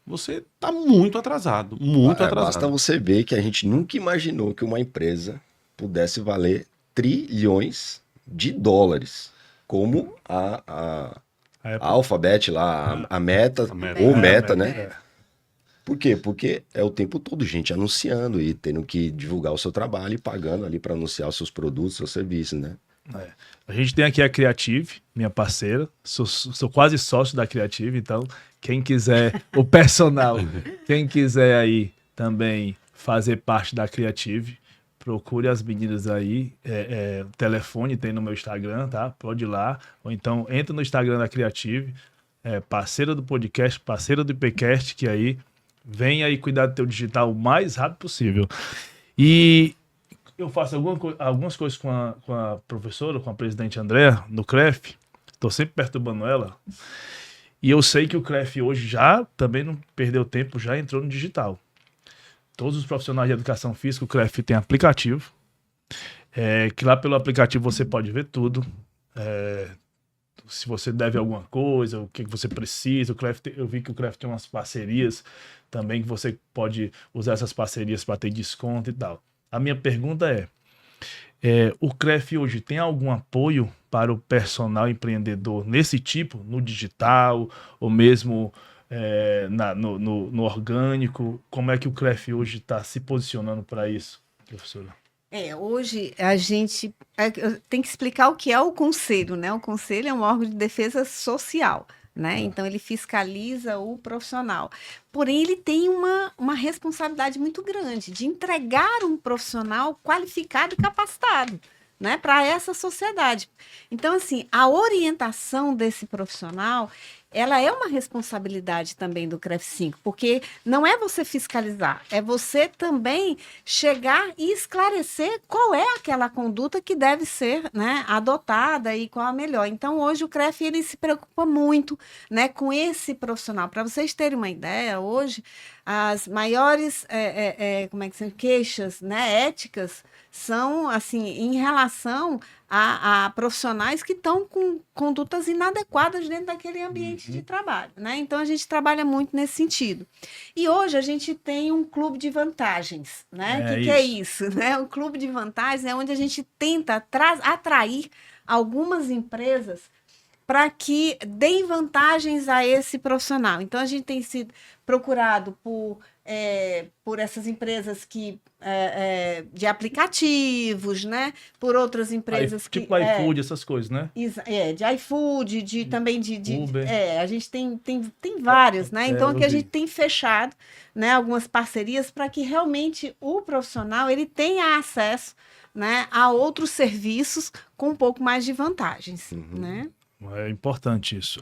você está muito atrasado, muito atrasado. Basta você ver que a gente nunca imaginou que uma empresa pudesse valer trilhões de dólares, como a Alphabet lá, a Meta, ou Meta, né? Por quê? Porque é o tempo todo gente anunciando e tendo que divulgar o seu trabalho e pagando ali para anunciar os seus produtos, seus serviços, né? A gente tem aqui a Creative, minha parceira, sou quase sócio da Creative, então quem quiser, o personal, quem quiser aí também fazer parte da Creative, procure as meninas aí, o telefone tem no meu Instagram, tá? Pode ir lá, ou então entra no Instagram da Creative, parceira do podcast, parceira do IPcast, que aí vem aí cuidar do teu digital o mais rápido possível. E eu faço algumas coisas com a professora, com a presidente Andréa, no CREF, estou sempre perturbando ela, e eu sei que o CREF hoje já também não perdeu tempo, já entrou no digital. Todos os profissionais de educação física, o CREF tem aplicativo, que lá pelo aplicativo você pode ver tudo. Se você deve alguma coisa, o que você precisa. Eu vi que o CREF tem umas parcerias também, que você pode usar essas parcerias para ter desconto e tal. A minha pergunta o CREF hoje tem algum apoio para o personal empreendedor nesse tipo, no digital, ou mesmo no orgânico? Como é que o CREF hoje está se posicionando para isso, professora? Hoje a gente tem que explicar o que é o conselho, né? O conselho é um órgão de defesa social, né? Então ele fiscaliza o profissional. Porém, ele tem uma responsabilidade muito grande de entregar um profissional qualificado e capacitado, né, para essa sociedade. Então, assim, a orientação desse profissional, ela é uma responsabilidade também do CREF 5, porque não é você fiscalizar, é você também chegar e esclarecer qual é aquela conduta que deve ser, né, adotada e qual a melhor. Então, hoje o CREF ele se preocupa muito, né, com esse profissional. Para vocês terem uma ideia, hoje as maiores como é que são, queixas, né, éticas são assim em relação a profissionais que estão com condutas inadequadas dentro daquele ambiente de trabalho, né? Então a gente trabalha muito nesse sentido. E hoje a gente tem um clube de vantagens, né? O que é isso, né? O clube de vantagens é onde a gente tenta atrair algumas empresas para que deem vantagens a esse profissional. Então, a gente tem sido procurado por essas empresas de aplicativos, né? Por outras empresas tipo iFood, essas coisas, né? De iFood, também de Uber. A gente tem vários, né? Então, aqui a gente tem fechado, né, algumas parcerias para que realmente o profissional ele tenha acesso, né, a outros serviços com um pouco mais de vantagens, né? É importante isso.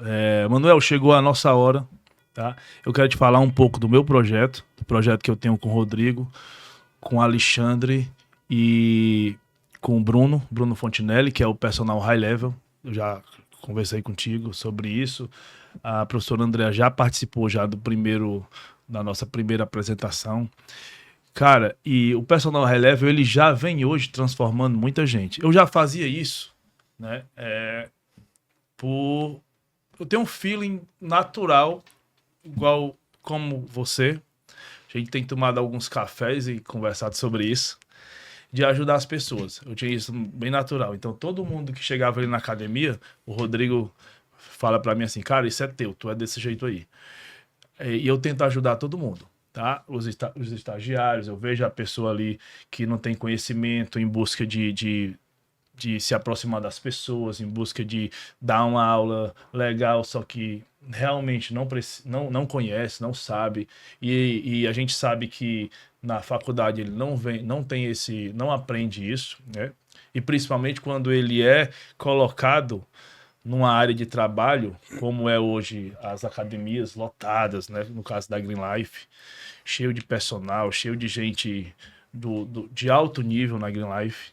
Manuel, chegou a nossa hora, tá? Eu quero te falar um pouco do meu projeto, do projeto que eu tenho com o Rodrigo, com o Alexandre e com o Bruno Fontinelli, que é o personal high level. Eu já conversei contigo sobre isso. A professora Andrea já participou da nossa primeira apresentação. Cara, e o personal high level, ele já vem hoje transformando muita gente. Eu já fazia isso, né? Eu tenho um feeling natural, igual como você. A gente tem tomado alguns cafés e conversado sobre isso, de ajudar as pessoas. Eu tinha isso bem natural. Então, todo mundo que chegava ali na academia, o Rodrigo fala pra mim assim, cara, isso é teu, tu é desse jeito aí. E eu tento ajudar todo mundo, tá? Os estagiários, eu vejo a pessoa ali que não tem conhecimento, em busca de se aproximar das pessoas, em busca de dar uma aula legal, só que realmente não conhece, não sabe, e a gente sabe que na faculdade ele não aprende isso, né? E principalmente quando ele é colocado numa área de trabalho, como é hoje as academias lotadas, né? No caso da Green Life, cheio de personal, cheio de gente de alto nível na Green Life.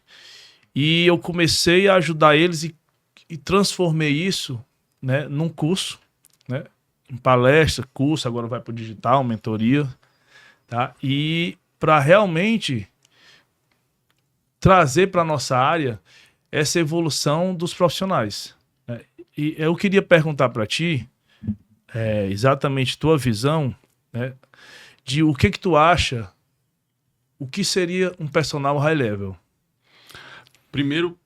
E eu comecei a ajudar eles e transformei isso, né, num curso, né, em palestra, curso, agora vai para o digital, mentoria, tá? E para realmente trazer para a nossa área essa evolução dos profissionais, né? E eu queria perguntar para ti exatamente tua visão, né, de o que tu acha, o que seria um personal high level. Primeiro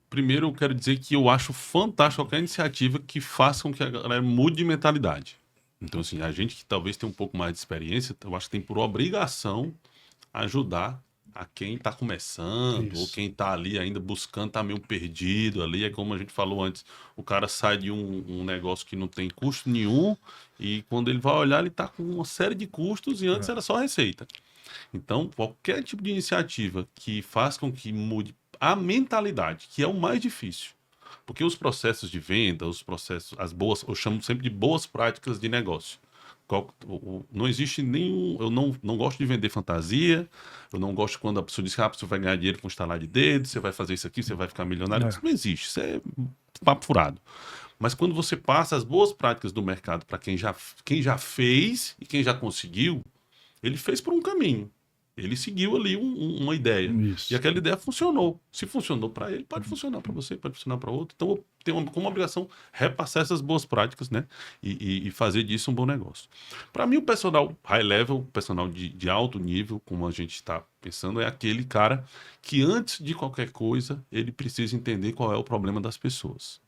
eu quero dizer que eu acho fantástico qualquer iniciativa que faça com que a galera mude de mentalidade. Então, assim, a gente que talvez tenha um pouco mais de experiência, eu acho que tem por obrigação ajudar a quem está começando, ou quem está ali ainda buscando, está meio perdido ali. É como a gente falou antes, o cara sai de um negócio que não tem custo nenhum e quando ele vai olhar, ele está com uma série de custos e antes era só receita. Então, qualquer tipo de iniciativa que faça com que mude a mentalidade, que é o mais difícil. Porque os processos de venda, eu chamo sempre de boas práticas de negócio. Não existe nenhum... Eu não gosto de vender fantasia, eu não gosto quando a pessoa diz que você vai ganhar dinheiro com estalar de dedo, você vai fazer isso aqui, você vai ficar milionário. Isso não existe, isso é papo furado. Mas quando você passa as boas práticas do mercado para quem já fez e quem já conseguiu, ele fez por um caminho. Ele seguiu ali uma ideia. Isso. E aquela ideia funcionou. Se funcionou para ele, pode funcionar para você, pode funcionar para outro. Então, eu tenho como obrigação repassar essas boas práticas, né? E fazer disso um bom negócio. Para mim, o personal high level, o personal de alto nível, como a gente está pensando, é aquele cara que antes de qualquer coisa, ele precisa entender qual é o problema das pessoas.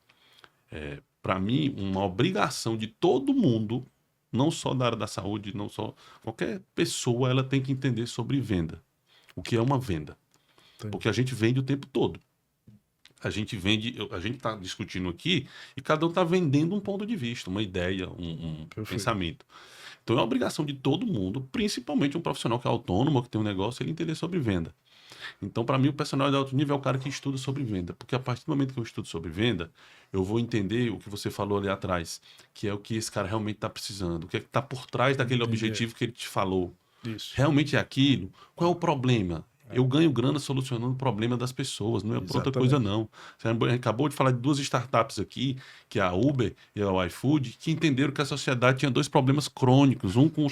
Para mim, uma obrigação de todo mundo, não só da área da saúde, não só... Qualquer pessoa, ela tem que entender sobre venda. O que é uma venda? Entendi. Porque a gente vende o tempo todo. A gente está discutindo aqui e cada um está vendendo um ponto de vista, uma ideia, um pensamento. Então é uma obrigação de todo mundo, principalmente um profissional que é autônomo, que tem um negócio, ele entender sobre venda. Então, para mim, o personal de alto nível é o cara que estuda sobre venda. Porque a partir do momento que eu estudo sobre venda, eu vou entender o que você falou ali atrás, que é o que esse cara realmente está precisando, o que é que está por trás daquele objetivo que ele te falou. Isso. Realmente é aquilo? Qual é o problema? Eu ganho grana solucionando o problema das pessoas, não é por outra coisa, não. Você acabou de falar de 2 startups aqui, que é a Uber e a iFood, que entenderam que a sociedade tinha 2 problemas crônicos, um com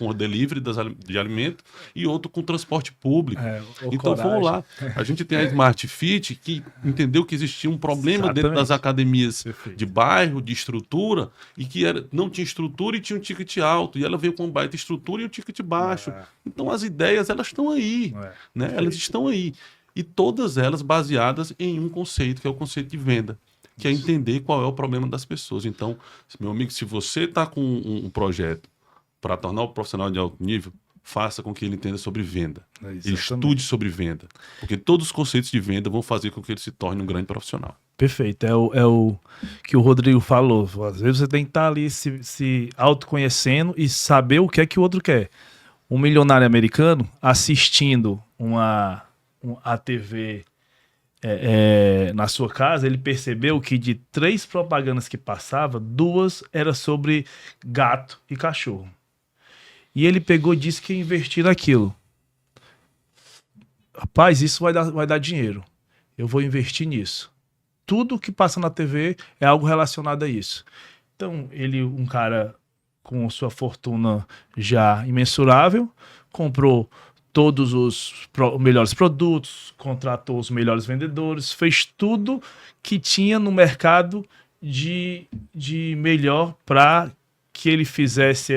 o delivery de alimento e outro com o transporte público. Então vamos lá. A gente tem a Smart Fit, que entendeu que existia um problema dentro das academias de bairro, de estrutura, e que não tinha estrutura e tinha um ticket alto. E ela veio com uma baita estrutura e um ticket baixo. Então as ideias, elas estão aí. Né? Elas estão aí. E todas elas baseadas em um conceito, que é o conceito de venda, que é entender qual é o problema das pessoas. Então, meu amigo, se você está com um projeto para tornar o profissional de alto nível, faça com que ele entenda sobre venda. Ele estude sobre venda. Porque todos os conceitos de venda vão fazer com que ele se torne um grande profissional. Perfeito. É o que o Rodrigo falou. Às vezes você tem que estar ali se autoconhecendo e saber o que é que o outro quer. Um milionário americano assistindo a TV na sua casa, ele percebeu que de 3 propagandas que passava, 2 eram sobre gato e cachorro. E ele pegou e disse que ia investir naquilo. Rapaz, isso vai dar dinheiro. Eu vou investir nisso. Tudo que passa na TV é algo relacionado a isso. Então, um cara com sua fortuna já imensurável, comprou todos os melhores produtos, contratou os melhores vendedores, fez tudo que tinha no mercado de melhor para que ele fizesse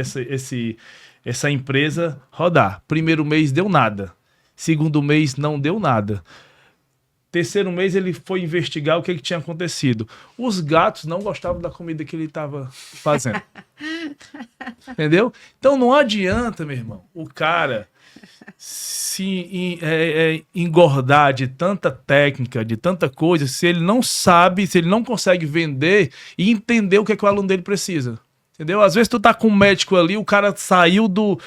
essa empresa rodar. Primeiro mês deu nada. Segundo mês não deu nada. Terceiro mês ele foi investigar o que tinha acontecido. Os gatos não gostavam da comida que ele estava fazendo. Entendeu? Então não adianta, meu irmão, o cara se engordar de tanta técnica, de tanta coisa, se ele não sabe, se ele não consegue vender e entender o que é que o aluno dele precisa. Entendeu? Às vezes tu tá com um médico ali, o cara saiu do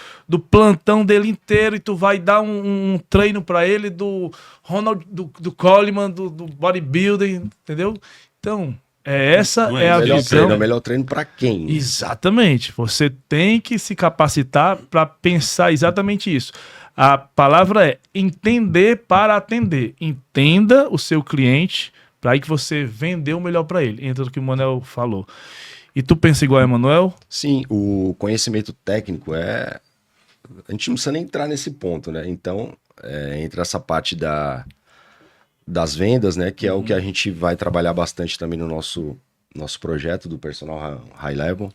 plantão dele inteiro e tu vai dar um treino pra ele do Ronald, do Coleman, do bodybuilding, entendeu? Então, essa é a visão. É o melhor treino pra quem? Exatamente. Você tem que se capacitar para pensar exatamente isso. A palavra é entender para atender. Entenda o seu cliente para aí que você vender o melhor para ele. Entra no que o Manuel falou. E tu pensa igual a Emanuel? Sim, o conhecimento técnico a gente não precisa nem entrar nesse ponto, né? Então, entra essa parte das vendas, né? Que é o que a gente vai trabalhar bastante também no nosso projeto do Personal High Level.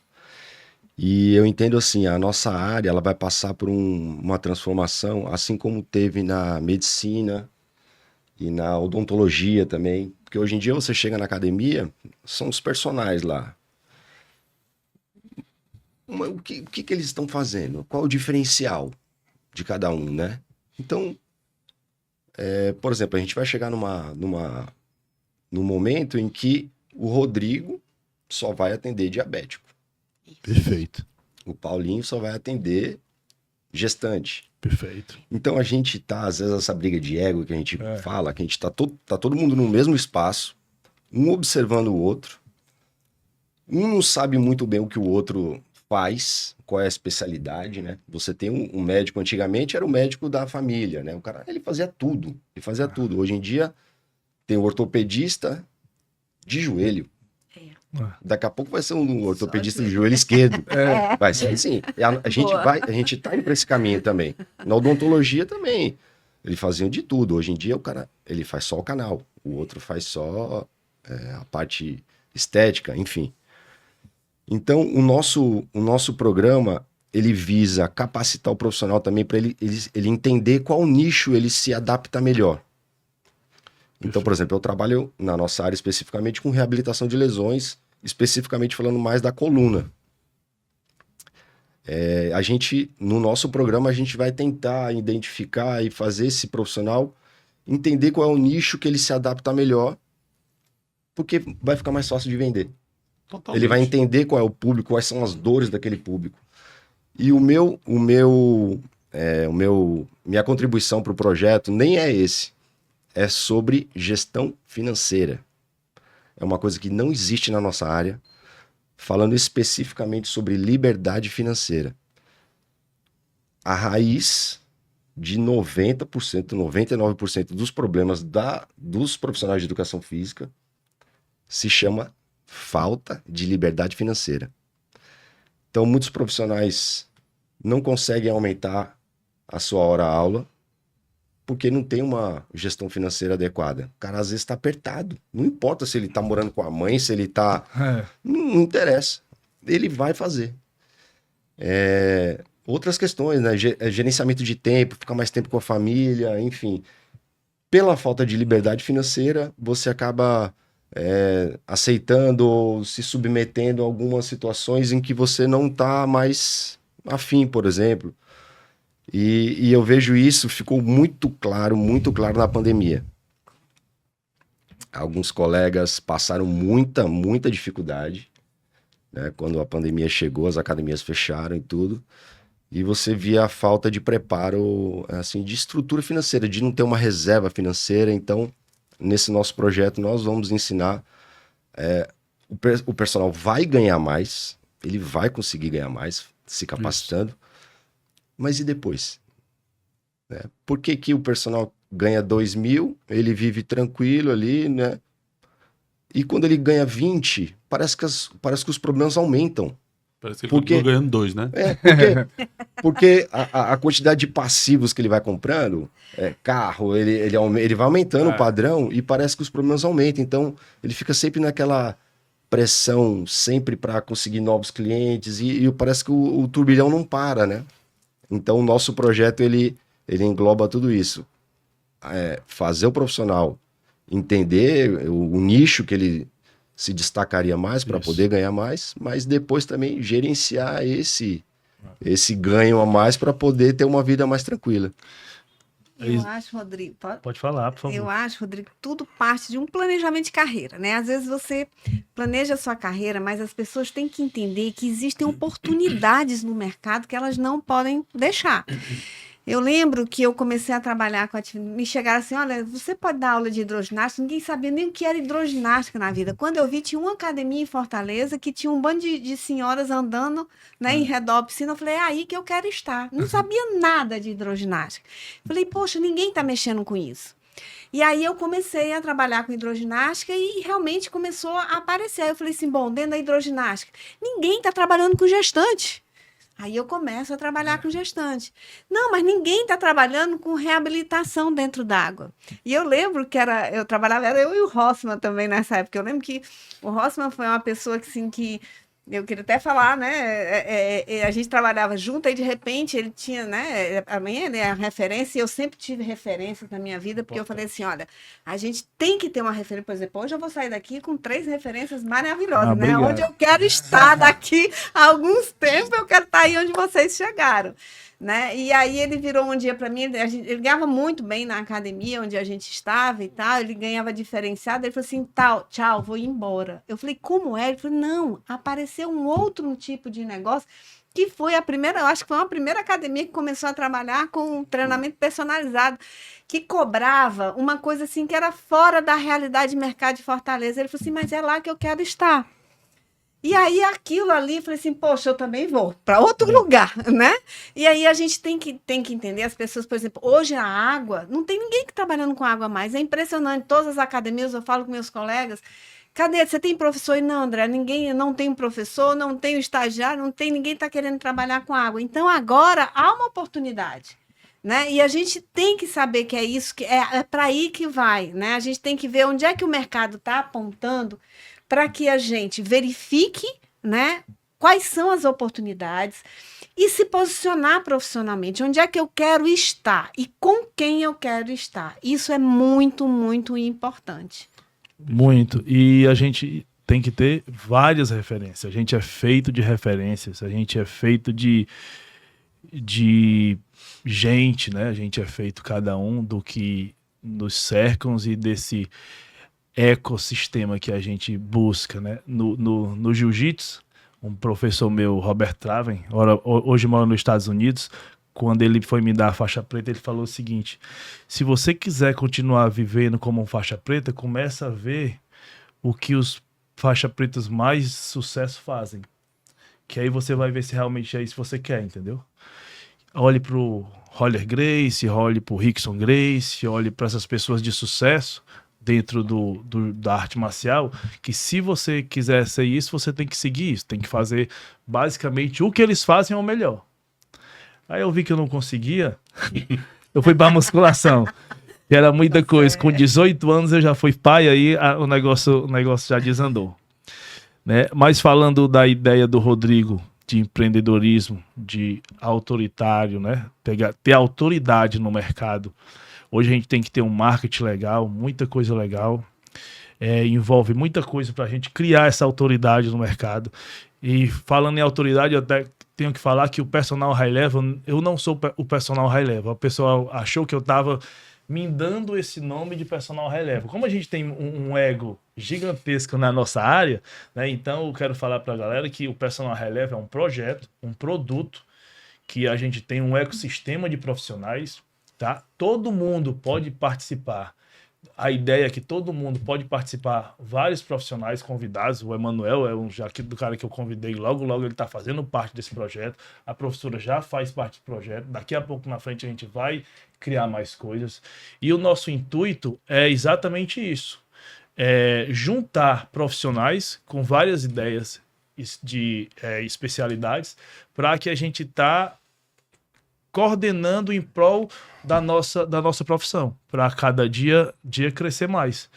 E eu entendo assim, a nossa área ela vai passar por uma transformação, assim como teve na medicina e na odontologia também. Porque hoje em dia você chega na academia, são os personagens lá. O que eles estão fazendo? Qual o diferencial de cada um, né? Então, por exemplo, a gente vai chegar num momento em que o Rodrigo só vai atender diabético. Perfeito. O Paulinho só vai atender gestante. Perfeito. Então a gente tá, às vezes, essa briga de ego que a gente fala, que a gente tá todo mundo no mesmo espaço, um observando o outro, um não sabe muito bem o que o outro faz, qual é a especialidade, né? Você tem um médico, antigamente era o médico da família, né? O cara, ele fazia tudo. Hoje em dia tem o ortopedista de joelho. Daqui a pouco vai ser um ortopedista de joelho esquerdo. Vai ser assim. A gente tá indo para esse caminho também. Na odontologia também. Eles faziam de tudo. Hoje em dia o cara, ele faz só o canal. O outro faz só a parte estética, enfim. Então, o nosso programa, ele visa capacitar o profissional também para ele entender qual nicho ele se adapta melhor. Então, por exemplo, eu trabalho na nossa área especificamente com reabilitação de lesões, especificamente falando mais da coluna. No nosso programa, a gente vai tentar identificar e fazer esse profissional entender qual é o nicho que ele se adapta melhor, porque vai ficar mais fácil de vender. Totalmente. Ele vai entender qual é o público, quais são as dores daquele público. E o meu minha contribuição para o projeto nem é esse. É sobre gestão financeira. É uma coisa que não existe na nossa área, falando especificamente sobre liberdade financeira. A raiz de 90%, 99% dos problemas dos profissionais de educação física se chama falta de liberdade financeira. Então, muitos profissionais não conseguem aumentar a sua hora-aula porque não tem uma gestão financeira adequada. O cara, às vezes, está apertado. Não importa se ele está morando com a mãe, se ele está... Não interessa. Ele vai fazer. Outras questões, né? Gerenciamento de tempo, ficar mais tempo com a família, enfim. Pela falta de liberdade financeira, você acaba aceitando ou se submetendo a algumas situações em que você não está mais afim, por exemplo. E eu vejo isso, ficou muito claro na pandemia. Alguns colegas passaram muita dificuldade, né? Quando a pandemia chegou, as academias fecharam e tudo. E você via a falta de preparo, assim, de estrutura financeira, de não ter uma reserva financeira. Então, nesse nosso projeto, nós vamos ensinar... o personal vai ganhar mais, ele vai conseguir ganhar mais, se capacitando. Isso. Mas e depois? Por que o personal ganha 2.000, ele vive tranquilo ali, né? E quando ele ganha 20, parece que os problemas aumentam. Parece que ele continua ganhando 2, né? Porque a quantidade de passivos que ele vai comprando, carro, ele vai aumentando o padrão e parece que os problemas aumentam. Então, ele fica sempre naquela pressão, sempre para conseguir novos clientes e parece que o turbilhão não para, né? Então, o nosso projeto, ele engloba tudo isso. Fazer o profissional entender o nicho que ele se destacaria mais para poder ganhar mais, mas depois também gerenciar esse ganho a mais para poder ter uma vida mais tranquila. Eu acho, Rodrigo... Pode falar, por favor. Eu acho, Rodrigo, tudo parte de um planejamento de carreira, né? Às vezes você planeja a sua carreira, mas as pessoas têm que entender que existem oportunidades no mercado que elas não podem deixar. Eu lembro que eu comecei a trabalhar com atividade, me chegaram assim, olha, você pode dar aula de hidroginástica? Ninguém sabia nem o que era hidroginástica na vida. Quando eu vi, tinha uma academia em Fortaleza que tinha um bando de senhoras andando, né, em redor da piscina. Eu falei, é aí que eu quero estar. Não sabia nada de hidroginástica. Falei, poxa, ninguém está mexendo com isso. E aí eu comecei a trabalhar com hidroginástica e realmente começou a aparecer. Aí eu falei assim, bom, dentro da hidroginástica, ninguém está trabalhando com gestante. Aí eu começo a trabalhar com gestante. Não, mas ninguém está trabalhando com reabilitação dentro d'água. E eu lembro que era eu e o Rossmann também nessa época. Eu lembro que o Rossmann foi uma pessoa que, assim, que eu queria até falar, né? A gente trabalhava junto, aí de repente ele tinha, né? A minha, né, a referência, e eu sempre tive referências na minha vida, porque eu falei assim: olha, a gente tem que ter uma referência. Por exemplo, hoje eu vou sair daqui com 3 referências maravilhosas, né? Obrigado. Onde eu quero estar daqui a alguns tempos, eu quero estar aí onde vocês chegaram. Né? E aí ele virou um dia para mim, ele ganhava muito bem na academia onde a gente estava e tal, ele ganhava diferenciado, ele falou assim, tchau, vou ir embora. Eu falei, como é? Ele falou, não, apareceu um outro tipo de negócio, que foi a primeira, eu acho que foi uma primeira academia que começou a trabalhar com um treinamento personalizado, que cobrava uma coisa assim que era fora da realidade de mercado de Fortaleza. Ele falou assim, mas é lá que eu quero estar. E aí aquilo ali, falei assim, poxa, eu também vou para outro lugar, né? E aí a gente tem que entender, as pessoas, por exemplo, hoje a água, não tem ninguém que trabalhando com água mais, é impressionante, todas as academias, eu falo com meus colegas, cadê, você tem professor? E não, André, não tem professor, não tem estagiário, não tem, ninguém está querendo trabalhar com água. Então agora há uma oportunidade. Né? E a gente tem que saber que é isso, que é para aí que vai, né? A gente tem que ver onde é que o mercado está apontando para que a gente verifique, né, quais são as oportunidades e se posicionar profissionalmente, onde é que eu quero estar e com quem eu quero estar. Isso é muito, muito importante. Muito. E a gente tem que ter várias referências. A gente é feito de referências, a gente é feito de gente, né? A gente é feito cada um do que nos cercam e desse ecossistema que a gente busca, né? No jiu-jitsu, um professor meu, Robert Traven, hoje mora nos Estados Unidos, quando ele foi me dar a faixa preta, ele falou o seguinte: se você quiser continuar vivendo como um faixa preta, começa a ver o que os faixa pretas mais sucesso fazem. Que aí você vai ver se realmente é isso que você quer, entendeu? Olhe pro Roller Gracie, olhe pro Rickson Gracie, olhe para essas pessoas de sucesso dentro da arte marcial, que se você quiser ser isso, você tem que seguir isso, tem que fazer basicamente o que eles fazem é o melhor. Aí eu vi que eu não conseguia, eu fui pra musculação. E era muita coisa. Com 18 anos eu já fui pai, aí o negócio já desandou. Né? Mas falando da ideia do Rodrigo de empreendedorismo, de autoritário, né? Ter autoridade no mercado. Hoje a gente tem que ter um marketing legal, muita coisa legal. Envolve muita coisa para a gente criar essa autoridade no mercado. E falando em autoridade, eu até tenho que falar que o personal high level, eu não sou o personal high level. O pessoal achou que eu estava me dando esse nome de personal high level. Como a gente tem um ego gigantesco na nossa área, né, então eu quero falar para a galera que o personal high level é um projeto, um produto, que a gente tem um ecossistema de profissionais, tá? Todo mundo pode participar. A ideia é que todo mundo pode participar, vários profissionais convidados. O Emanuel é do cara que eu convidei, logo ele está fazendo parte desse projeto. A professora já faz parte do projeto. Daqui a pouco na frente a gente vai criar mais coisas. E o nosso intuito é exatamente isso. Juntar profissionais com várias ideias de especialidades para que a gente tá coordenando em prol da nossa profissão, para cada dia crescer mais,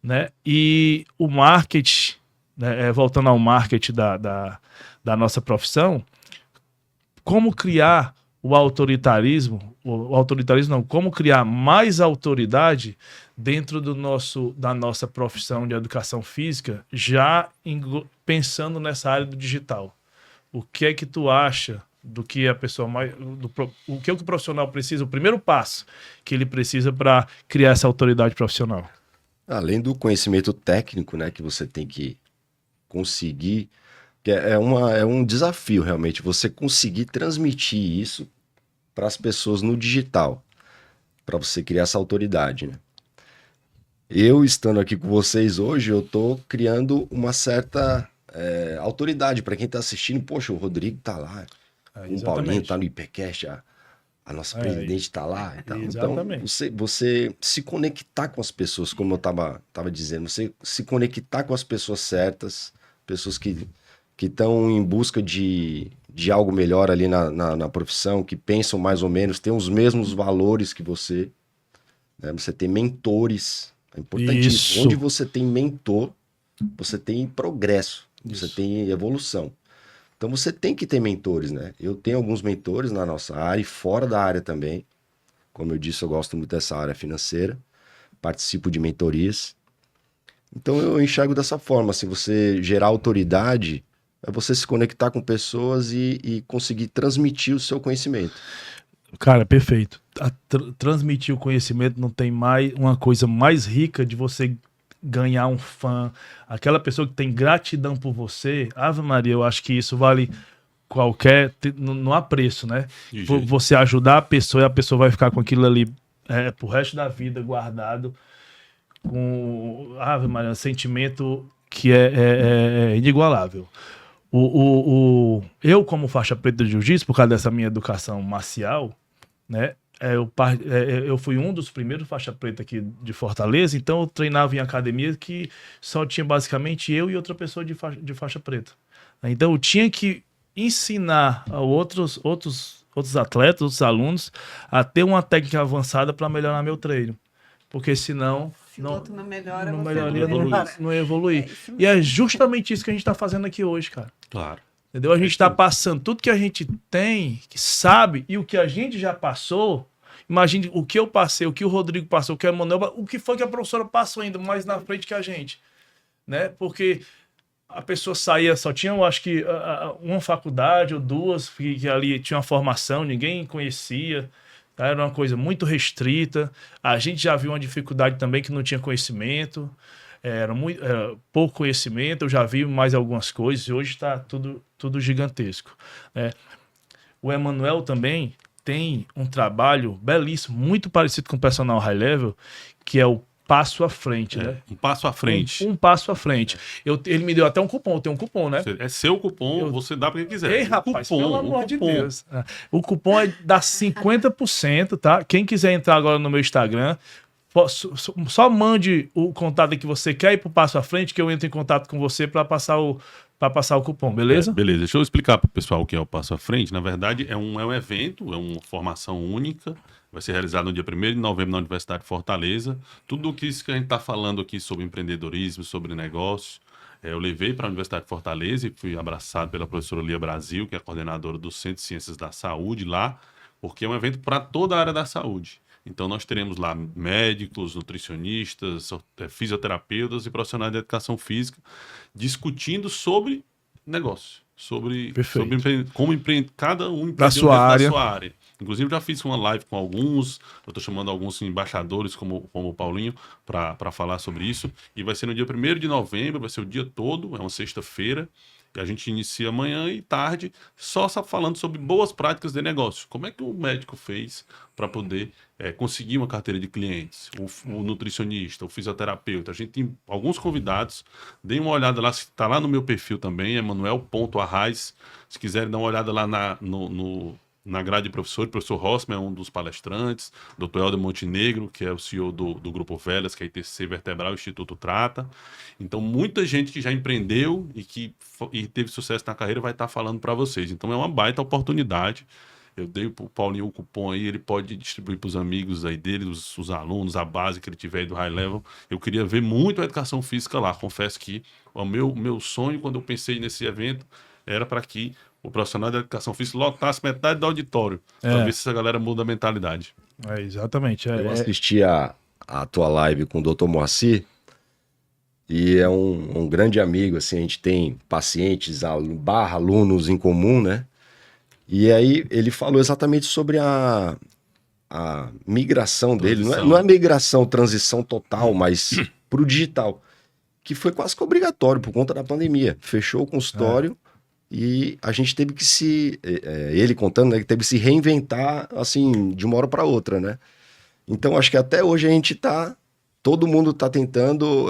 né? E o marketing, né, voltando ao marketing da nossa profissão, como criar o autoritarismo não, como criar mais autoridade dentro da nossa profissão de educação física, já pensando nessa área do digital. O que é que tu acha do que a pessoa o que o profissional precisa, o primeiro passo que ele precisa para criar essa autoridade profissional? Além do conhecimento técnico, né, que você tem que conseguir, que é um desafio realmente, você conseguir transmitir isso para as pessoas no digital, para você criar essa autoridade, né? Eu estando aqui com vocês hoje, eu estou criando uma certa autoridade para quem está assistindo. Poxa, o Rodrigo tá lá, o Paulinho tá no IPCast, a nossa presidente tá lá. Então você se conectar com as pessoas, como eu tava dizendo, você se conectar com as pessoas certas, pessoas que estão em busca de algo melhor ali na profissão, que pensam mais ou menos, têm os mesmos valores que você, né? Você tem mentores, é importantíssimo. Isso. Onde você tem mentor, você tem progresso, você tem evolução. Então você tem que ter mentores, né? Eu tenho alguns mentores na nossa área e fora da área também. Como eu disse, eu gosto muito dessa área financeira, participo de mentorias. Então eu enxergo dessa forma, assim, você gerar autoridade é você se conectar com pessoas e conseguir transmitir o seu conhecimento. Cara, perfeito. Transmitir o conhecimento não tem mais uma coisa mais rica de você ganhar um fã, aquela pessoa que tem gratidão por você. Ave Maria, eu acho que isso vale não há preço, né? Você ajudar a pessoa e a pessoa vai ficar com aquilo ali pro resto da vida guardado, com, Ave Maria, um sentimento que é inigualável. Eu, como faixa preta de jiu-jitsu, por causa dessa minha educação marcial, né? Eu fui um dos primeiros faixa preta aqui de Fortaleza, então eu treinava em academia que só tinha basicamente eu e outra pessoa de faixa preta. Então eu tinha que ensinar a outros atletas, outros alunos, a ter uma técnica avançada para melhorar meu treino. Porque senão Se o outro não melhora, não ia evoluir. E é justamente isso que a gente está fazendo aqui hoje, cara. Claro. Entendeu? A gente está passando tudo que a gente tem, que sabe, e o que a gente já passou. Imagine o que eu passei, o que o Rodrigo passou, o que o Emanuel, o que foi que a professora passou ainda mais na frente que a gente, né? Porque a pessoa saía, só tinha, eu acho que uma faculdade ou duas que ali tinha uma formação, ninguém conhecia, tá? Era uma coisa muito restrita. A gente já viu uma dificuldade também que não tinha conhecimento, era pouco conhecimento. Eu já vi mais algumas coisas e hoje está tudo gigantesco, né? O Emanuel também, tem um trabalho belíssimo, muito parecido com o personal high level, que é o passo à frente, né? Um passo à frente. Um passo à frente. Ele me deu até um cupom, tem um cupom, né? É seu cupom, você dá para quem quiser. Ei, rapaz, cupom, pelo amor de Deus. O cupom é dá 50%, tá? Quem quiser entrar agora no meu Instagram, só mande o contato que você quer ir pro passo à frente, que eu entro em contato com você para passar o cupom, beleza? Beleza, deixa eu explicar para o pessoal o que é o Passo à Frente. Na verdade, é um evento, é uma formação única. Vai ser realizado no dia 1º de novembro na Universidade de Fortaleza. Tudo isso que a gente está falando aqui sobre empreendedorismo, sobre negócios, eu levei para a Universidade de Fortaleza e fui abraçado pela professora Lia Brasil, que é a coordenadora do Centro de Ciências da Saúde lá, porque é um evento para toda a área da saúde. Então, nós teremos lá médicos, nutricionistas, fisioterapeutas e profissionais de educação física discutindo sobre negócio, sobre como cada um empreender da sua área. Inclusive, já fiz uma live com alguns, eu estou chamando alguns embaixadores, como o Paulinho, para falar sobre isso. E vai ser no dia 1º de novembro, vai ser o dia todo, é uma sexta-feira. E a gente inicia amanhã e tarde só falando sobre boas práticas de negócio. Como é que o médico fez para poder conseguir uma carteira de clientes? O nutricionista, o fisioterapeuta. A gente tem alguns convidados. Deem uma olhada lá, está lá no meu perfil também, Emanuel.arraes. Se quiserem dar uma olhada lá na grade de professor, o professor Rossman é um dos palestrantes, Dr. Helder Montenegro, que é o CEO do Grupo Velas, que é a ITC Vertebral, o Instituto Trata. Então, muita gente que já empreendeu e teve sucesso na carreira vai estar falando para vocês. Então, é uma baita oportunidade. Eu dei para o Paulinho o cupom aí, ele pode distribuir para os amigos aí dele, os alunos, a base que ele tiver aí do High Level. Eu queria ver muito a educação física lá. Confesso que o meu sonho, quando eu pensei nesse evento, era para que o profissional da educação física lotasse metade do auditório, para ver se essa galera muda a mentalidade. Exatamente. Eu assisti a tua live com o Dr. Moacir, e é um grande amigo, assim, a gente tem pacientes, alunos em comum, né? E aí ele falou exatamente sobre a migração dele, não é migração, transição total, mas para o digital, que foi quase que obrigatório por conta da pandemia. Fechou o consultório, e a gente teve que ele contando, né, que teve que se reinventar, assim, de uma hora para outra, né? Então, acho que até hoje todo mundo tá tentando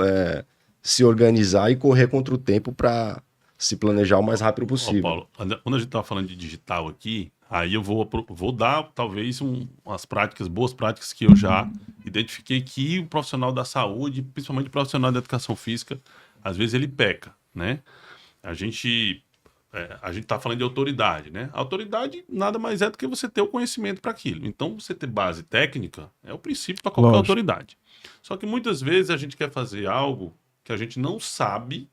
se organizar e correr contra o tempo para se planejar o mais rápido possível. Paulo, quando a gente tá falando de digital aqui, aí eu vou dar, talvez, umas boas práticas que eu já identifiquei que o profissional da saúde, principalmente o profissional da educação física, às vezes ele peca, né? A gente está falando de autoridade, né? A autoridade nada mais é do que você ter o conhecimento para aquilo. Então, você ter base técnica é o princípio para qualquer autoridade. Só que muitas vezes a gente quer fazer algo que a gente não sabe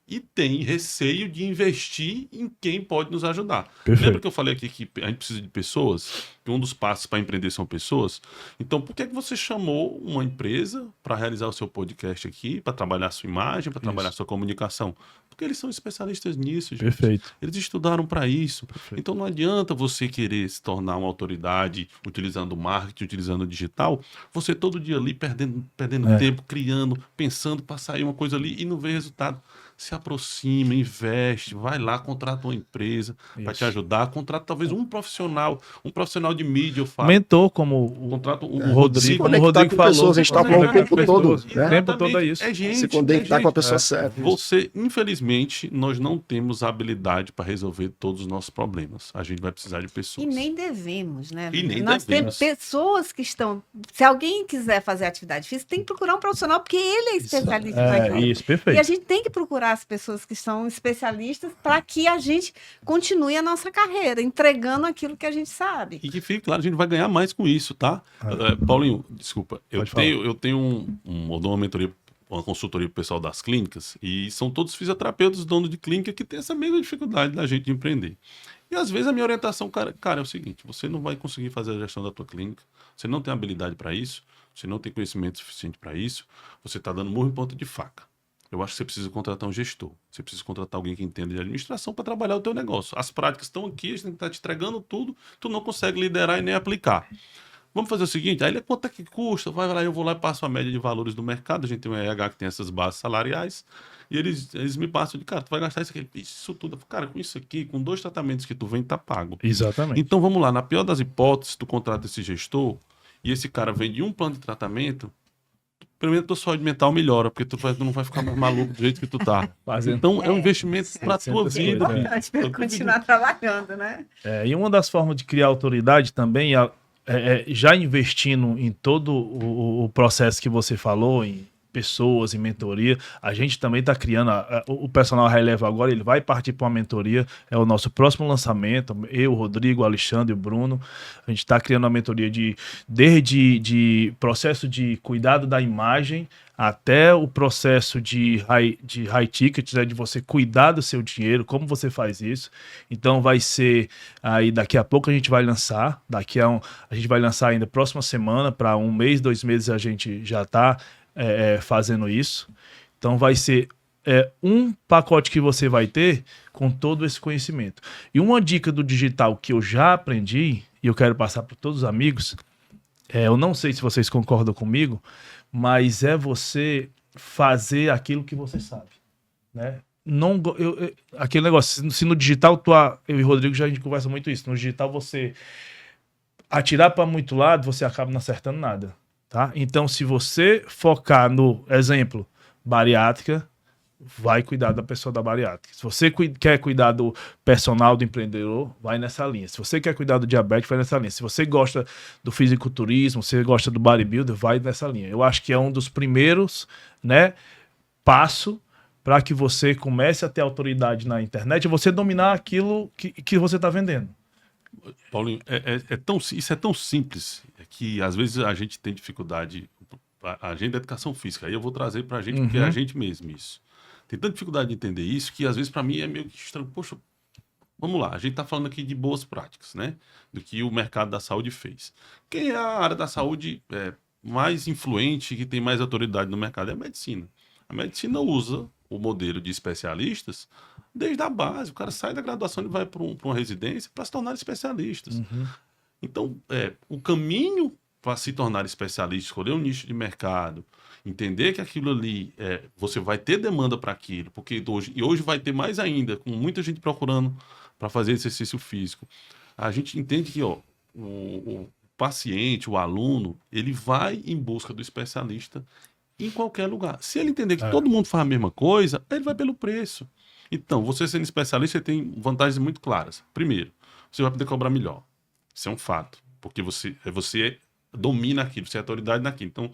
e tem receio de investir em quem pode nos ajudar. Perfeito. Lembra que eu falei aqui que a gente precisa de pessoas? Que um dos passos para empreender são pessoas? Então, por que você chamou uma empresa para realizar o seu podcast aqui, para trabalhar a sua imagem, para trabalhar a sua comunicação? Porque eles são especialistas nisso, gente. Perfeito. Eles estudaram para isso. Perfeito. Então, não adianta você querer se tornar uma autoridade utilizando o marketing, utilizando o digital, você todo dia ali perdendo tempo, criando, pensando para sair uma coisa ali e não vê resultado. Se aproxima, investe, vai lá, contrata uma empresa para te ajudar, contrata talvez um profissional de mídia, eu falo. Mentor, como contrata o Rodrigo falou. Pessoas, a gente está falando o tempo todo. O tempo todo é isso. Se conectar com a pessoa certa. Você, infelizmente, nós não temos habilidade para resolver todos os nossos problemas. A gente vai precisar de pessoas. E nem devemos, né? E nem Nós devemos. temos pessoas que estão... Se alguém quiser fazer atividade física, tem que procurar um profissional, porque ele é especialista naquilo. Isso, perfeito. E a gente tem que procurar as pessoas que são especialistas para que a gente continue a nossa carreira, entregando aquilo que a gente sabe. E que fique claro, a gente vai ganhar mais com isso, tá? Paulinho, desculpa. Eu tenho uma mentoria, uma consultoria pro pessoal das clínicas, e são todos fisioterapeutas, donos de clínica, que tem essa mesma dificuldade da gente empreender. E às vezes a minha orientação, cara, é o seguinte: você não vai conseguir fazer a gestão da tua clínica, você não tem habilidade para isso, você não tem conhecimento suficiente para isso, você está dando murro em ponta de faca. Eu acho que você precisa contratar um gestor. Você precisa contratar alguém que entenda de administração para trabalhar o teu negócio. As práticas estão aqui, a gente está te entregando tudo, tu não consegue liderar e nem aplicar. Vamos fazer o seguinte, aí quanto é que custa? Vai lá, eu vou lá e passo a média de valores do mercado. A gente tem um RH que tem essas bases salariais. E eles me passam de, cara, tu vai gastar isso aqui. Isso tudo. Cara, com isso aqui, com 2 tratamentos que tu vem, tá pago. Exatamente. Então vamos lá, na pior das hipóteses, tu contrata esse gestor e esse cara vende um plano de tratamento, primeiro tua saúde mental melhora, porque tu não vai ficar mais maluco do jeito que tu tá. Fazendo. Então é um investimento pra tua 800 vida. coisas, Importante para continuar trabalhando, né? E uma das formas de criar autoridade também já investindo em todo o processo que você falou, em pessoas, em mentoria, a gente também está criando, o personal releva agora, ele vai partir para uma mentoria, é o nosso próximo lançamento, eu, o Rodrigo, o Alexandre, o Bruno, a gente está criando uma mentoria desde de processo de cuidado da imagem até o processo de high ticket, né, de você cuidar do seu dinheiro, como você faz isso. Então vai ser aí, daqui a pouco a gente vai lançar, a gente vai lançar ainda próxima semana, para 1 mês, 2 meses a gente já está fazendo isso. Então vai ser um pacote que você vai ter com todo esse conhecimento. E uma dica do digital que eu já aprendi, e eu quero passar para todos os amigos, eu não sei se vocês concordam comigo, mas é você fazer aquilo que você sabe, né? Não, aquele negócio, se no digital, eu e o Rodrigo a gente conversa muito isso, no digital você atirar para muito lado, você acaba não acertando nada, tá? Então, se você focar no exemplo, bariátrica, vai cuidar da pessoa da bariátrica. Se você quer cuidar do personal, do empreendedor, vai nessa linha. Se você quer cuidar do diabético, vai nessa linha. Se você gosta do fisiculturismo, se você gosta do bodybuilder, vai nessa linha. Eu acho que é um dos primeiros, né, passo para que você comece a ter autoridade na internet, é você dominar aquilo que você está vendendo. Paulinho, isso é tão simples que às vezes a gente tem dificuldade. A gente da educação física, aí eu vou trazer para a gente, porque é a gente mesmo isso. Tem tanta dificuldade de entender isso que às vezes para mim é meio que estranho. Poxa, vamos lá, a gente está falando aqui de boas práticas, né? Do que o mercado da saúde fez. Quem é a área da saúde mais influente, que tem mais autoridade no mercado? É a medicina. A medicina usa o modelo de especialistas desde a base. O cara sai da graduação e vai para uma residência para se tornar especialistas. Então, o caminho para se tornar especialista, escolher um nicho de mercado, entender que aquilo ali, você vai ter demanda para aquilo, porque hoje vai ter mais ainda, com muita gente procurando para fazer exercício físico. A gente entende que o paciente, o aluno, ele vai em busca do especialista em qualquer lugar. Se ele entender que todo mundo faz a mesma coisa, ele vai pelo preço. Então, você sendo especialista, você tem vantagens muito claras. Primeiro, você vai poder cobrar melhor. Isso é um fato, porque você domina aquilo, você é autoridade naquilo. Então,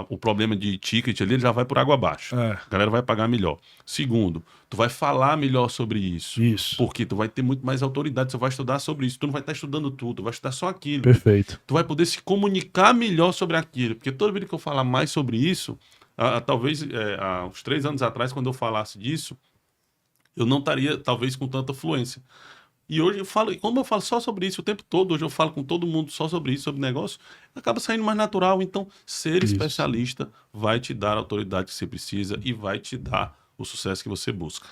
o problema de ticket ali, ele já vai por água abaixo. A galera vai pagar melhor. Segundo, tu vai falar melhor sobre isso. Porque tu vai ter muito mais autoridade, você vai estudar sobre isso. Tu não vai estar estudando tudo, tu vai estudar só aquilo. Perfeito. Tu vai poder se comunicar melhor sobre aquilo. Porque toda vez que eu falar mais sobre isso, talvez há uns 3 anos atrás, quando eu falasse disso, eu não estaria, talvez, com tanta fluência. E hoje eu falo, como eu falo só sobre isso o tempo todo, hoje eu falo com todo mundo só sobre isso, sobre negócio, acaba saindo mais natural. Então, ser especialista vai te dar a autoridade que você precisa e vai te dar o sucesso que você busca.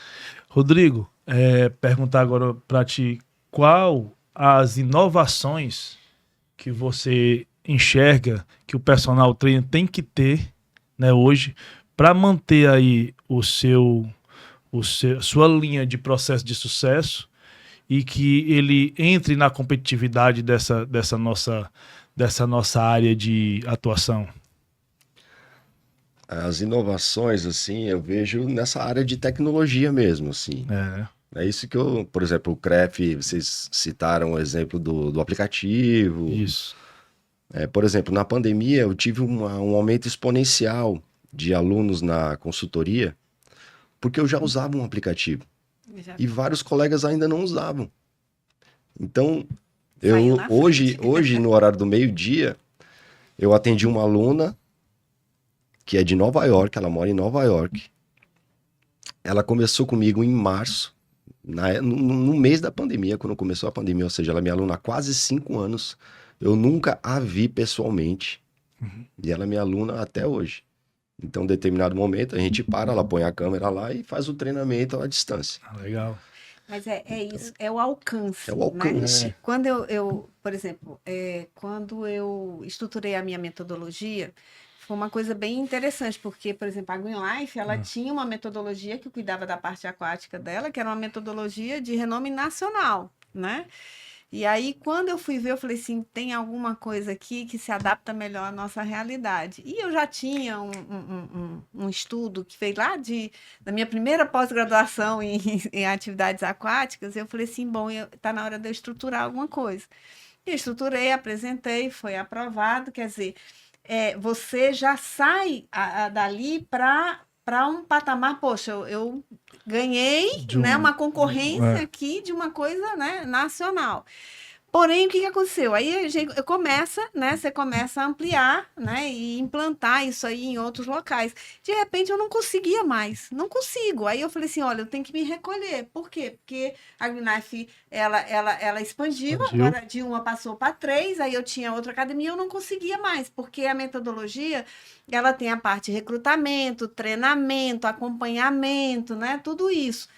Rodrigo, perguntar agora para ti, qual as inovações que você enxerga que o personal trainer tem que ter, né, hoje, para manter aí sua linha de processo de sucesso, e que ele entre na competitividade dessa nossa área de atuação? As inovações, assim, eu vejo nessa área de tecnologia mesmo, assim. É isso que por exemplo, o CREF, vocês citaram o exemplo do aplicativo. Isso. Por exemplo, na pandemia eu tive um aumento exponencial de alunos na consultoria, porque eu já usava um aplicativo. E vários colegas ainda não usavam. Então, hoje, no horário do meio-dia, eu atendi uma aluna que é de Nova York, ela mora em Nova York. Ela começou comigo em março, no mês da pandemia, quando começou a pandemia, ou seja, ela é minha aluna há quase 5 anos. Eu nunca a vi pessoalmente. E ela é minha aluna até hoje. Então, em determinado momento, a gente ela põe a câmera lá e faz o treinamento à distância. Legal. Mas isso, é o alcance. É o alcance. Né? Quando eu, por exemplo, quando eu estruturei a minha metodologia, foi uma coisa bem interessante, porque, por exemplo, a Green Life, ela tinha uma metodologia que cuidava da parte aquática dela, que era uma metodologia de renome nacional, né? E aí, quando eu fui ver, eu falei assim, tem alguma coisa aqui que se adapta melhor à nossa realidade. E eu já tinha um estudo que veio lá da minha primeira pós-graduação em atividades aquáticas, eu falei assim, bom, tá na hora de eu estruturar alguma coisa. E estruturei, apresentei, foi aprovado, quer dizer, você já sai dali para um patamar, poxa, eu ganhei, né, uma concorrência aqui de uma coisa, né, nacional. Porém, o que aconteceu? Aí a gente começa, né? Você começa a ampliar, né? E implantar isso aí em outros locais. De repente, eu não conseguia mais. Não consigo. Aí eu falei assim, olha, eu tenho que me recolher. Por quê? Porque a Greenlife, ela expandiu. Agora de uma passou para 3, aí eu tinha outra academia, eu não conseguia mais. Porque a metodologia, ela tem a parte de recrutamento, treinamento, acompanhamento, né? Tudo isso.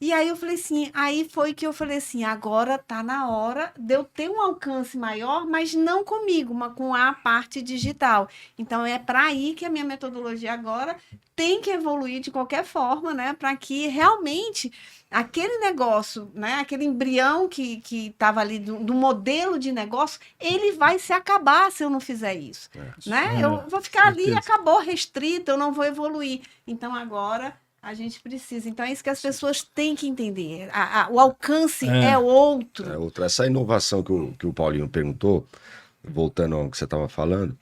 E aí eu falei assim, aí foi que eu falei assim, agora tá na hora de eu ter um alcance maior, mas não comigo, mas com a parte digital. Então é para aí que a minha metodologia agora tem que evoluir de qualquer forma, né, para que realmente aquele negócio, né, aquele embrião que estava ali do modelo de negócio, ele vai se acabar se eu não fizer isso, né? Eu vou ficar ali, acabou restrito, eu não vou evoluir. Então agora a gente precisa. Então, é isso que as pessoas têm que entender. O alcance é outro. É outro. Essa inovação que o Paulinho perguntou, voltando ao que você estava falando,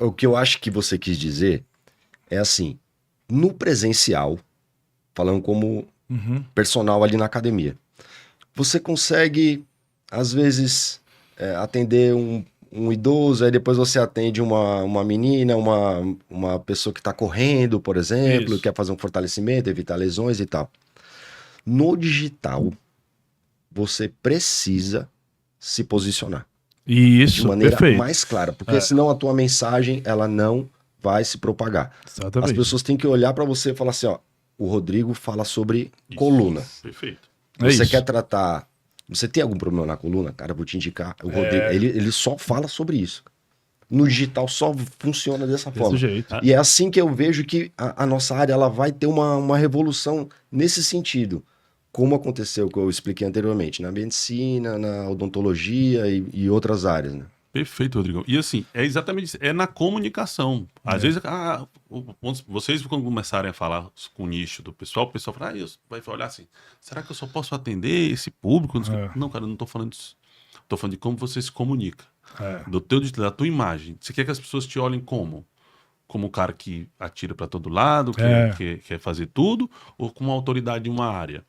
o que eu acho que você quis dizer é assim, no presencial, falando como personal ali na academia, você consegue, às vezes, atender um idoso, aí depois você atende uma menina, uma pessoa que está correndo, por exemplo, quer fazer um fortalecimento, evitar lesões e tal. No digital, você precisa se posicionar. Isso, de maneira perfeito. mais clara, porque senão a tua mensagem, ela não vai se propagar. Exatamente. As pessoas têm que olhar para você e falar assim, ó, o Rodrigo fala sobre coluna. Perfeito. Você quer tratar... Você tem algum problema na coluna? Cara, eu vou te indicar. O Rodrigo, ele só fala sobre isso. No digital só funciona dessa forma. Jeito. E é assim que eu vejo que a nossa área ela vai ter uma revolução nesse sentido. Como aconteceu, que eu expliquei anteriormente, na medicina, na odontologia e outras áreas, né? Perfeito, Rodrigo. E assim, é exatamente isso. É na comunicação. Às vezes, vocês quando começarem a falar com o nicho do pessoal, o pessoal fala, vai olhar assim, será que eu só posso atender esse público? Não, cara, eu não tô falando disso. Tô falando de como você se comunica. Da tua imagem. Você quer que as pessoas te olhem como? Como o cara que atira para todo lado, quer fazer tudo, ou com uma autoridade em uma área?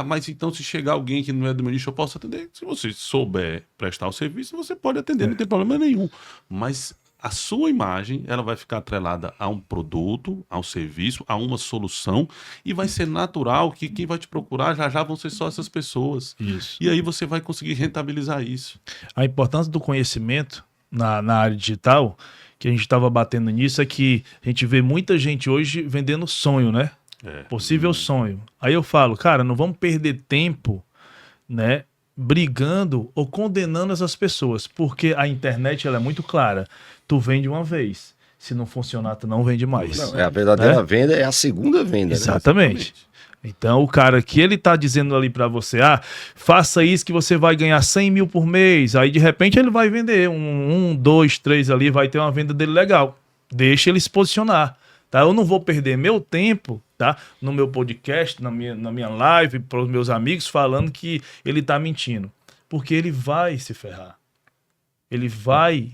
Mas então se chegar alguém que não é do meu nicho, eu posso atender? Se você souber prestar o serviço, você pode atender, não tem problema nenhum. Mas a sua imagem, ela vai ficar atrelada a um produto, a um serviço, a uma solução, e vai ser natural que quem vai te procurar já vão ser só essas pessoas. Isso. E aí você vai conseguir rentabilizar isso. A importância do conhecimento na área digital, que a gente estava batendo nisso, é que a gente vê muita gente hoje vendendo sonho, né? Possível sonho. Aí eu falo, cara, não vamos perder tempo, né, brigando ou condenando essas pessoas, porque a internet ela é muito clara. Tu vende uma vez, se não funcionar, tu não vende mais. Não, a verdadeira venda é a segunda venda. Exatamente. Né? Então o cara que ele tá dizendo ali para você, faça isso que você vai ganhar 100 mil por mês, aí de repente ele vai vender 1, 2, 3 ali, vai ter uma venda dele legal. Deixa ele se posicionar. Tá? Eu não vou perder meu tempo, tá? No meu podcast, na minha live, para os meus amigos, falando que ele tá mentindo. Porque ele vai se ferrar. Ele vai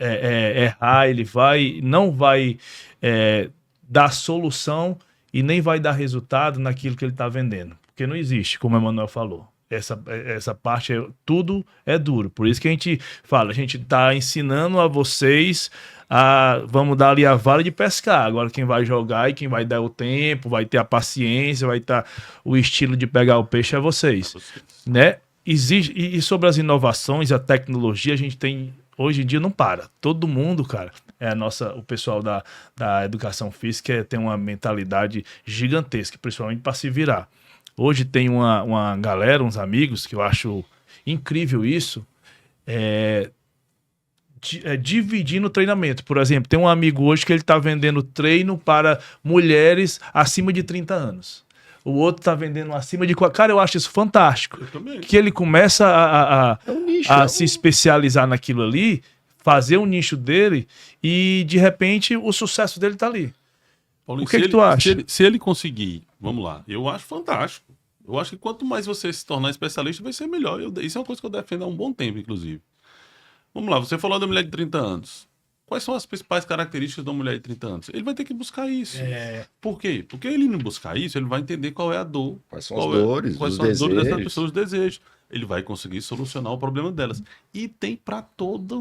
errar, ele não vai dar solução e nem vai dar resultado naquilo que ele está vendendo. Porque não existe, como o Emanuel falou. Essa parte, tudo é duro. Por isso que a gente fala, a gente está ensinando a vocês vamos dar ali a vara de pescar. Agora quem vai jogar e quem vai dar o tempo, vai ter a paciência, vai estar o estilo de pegar o peixe é vocês. Né? E sobre as inovações, a tecnologia, a gente tem, hoje em dia não para. Todo mundo, cara, o pessoal da educação física tem uma mentalidade gigantesca, principalmente para se virar. Hoje tem uma galera, uns amigos, que eu acho incrível isso, dividindo o treinamento. Por exemplo, tem um amigo hoje que ele está vendendo treino para mulheres acima de 30 anos. O outro está vendendo acima de... Cara, eu acho isso fantástico. Eu também. Que ele começa É um nicho. a se especializar naquilo ali, fazer um nicho dele e, de repente, o sucesso dele está ali. Paulinho, O que tu acha? Se ele conseguir, vamos lá, eu acho fantástico. Eu acho que quanto mais você se tornar especialista, vai ser melhor. Isso é uma coisa que eu defendo há um bom tempo, inclusive. Vamos lá, você falou da mulher de 30 anos. Quais são as principais características da mulher de 30 anos? Ele vai ter que buscar isso. Por quê? Porque ele não buscar isso, ele vai entender qual é a dor. Quais são as dores, quais os são as dores dessas desejos. pessoas, os desejos. Ele vai conseguir solucionar o problema delas. E tem para toda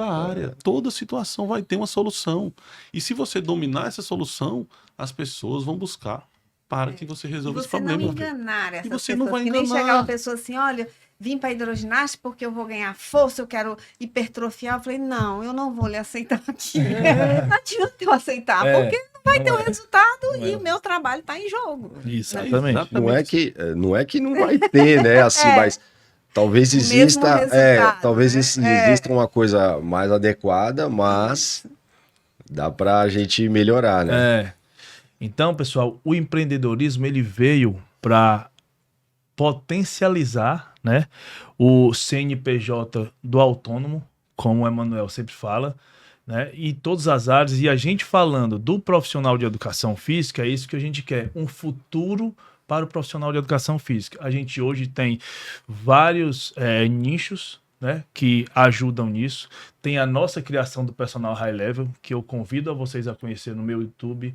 a área, toda situação vai ter uma solução. E se você dominar essa solução, as pessoas vão buscar para que você resolva esse problema. Você não enganar essas você pessoas. não vai que nem enganar. chegar uma pessoa assim, olha, vim para hidroginástica porque eu vou ganhar força, eu quero hipertrofiar. Eu falei, não, eu não vou lhe aceitar aqui. Não adianta eu aceitar, porque não vai ter um resultado e o meu trabalho está em jogo. Exatamente. Não é que não vai ter, né? Assim, mas talvez O mesmo exista, resultado, talvez né? exista uma coisa mais adequada, mas dá pra gente melhorar, né? Então, pessoal, o empreendedorismo ele veio para potencializar, né, o CNPJ do autônomo, como o Emanuel sempre fala, né, em todas as áreas. E a gente falando do profissional de educação física, é isso que a gente quer, um futuro para o profissional de educação física. A gente hoje tem vários nichos, né, que ajudam nisso. Tem a nossa criação do personal high level, que eu convido a vocês a conhecer no meu YouTube,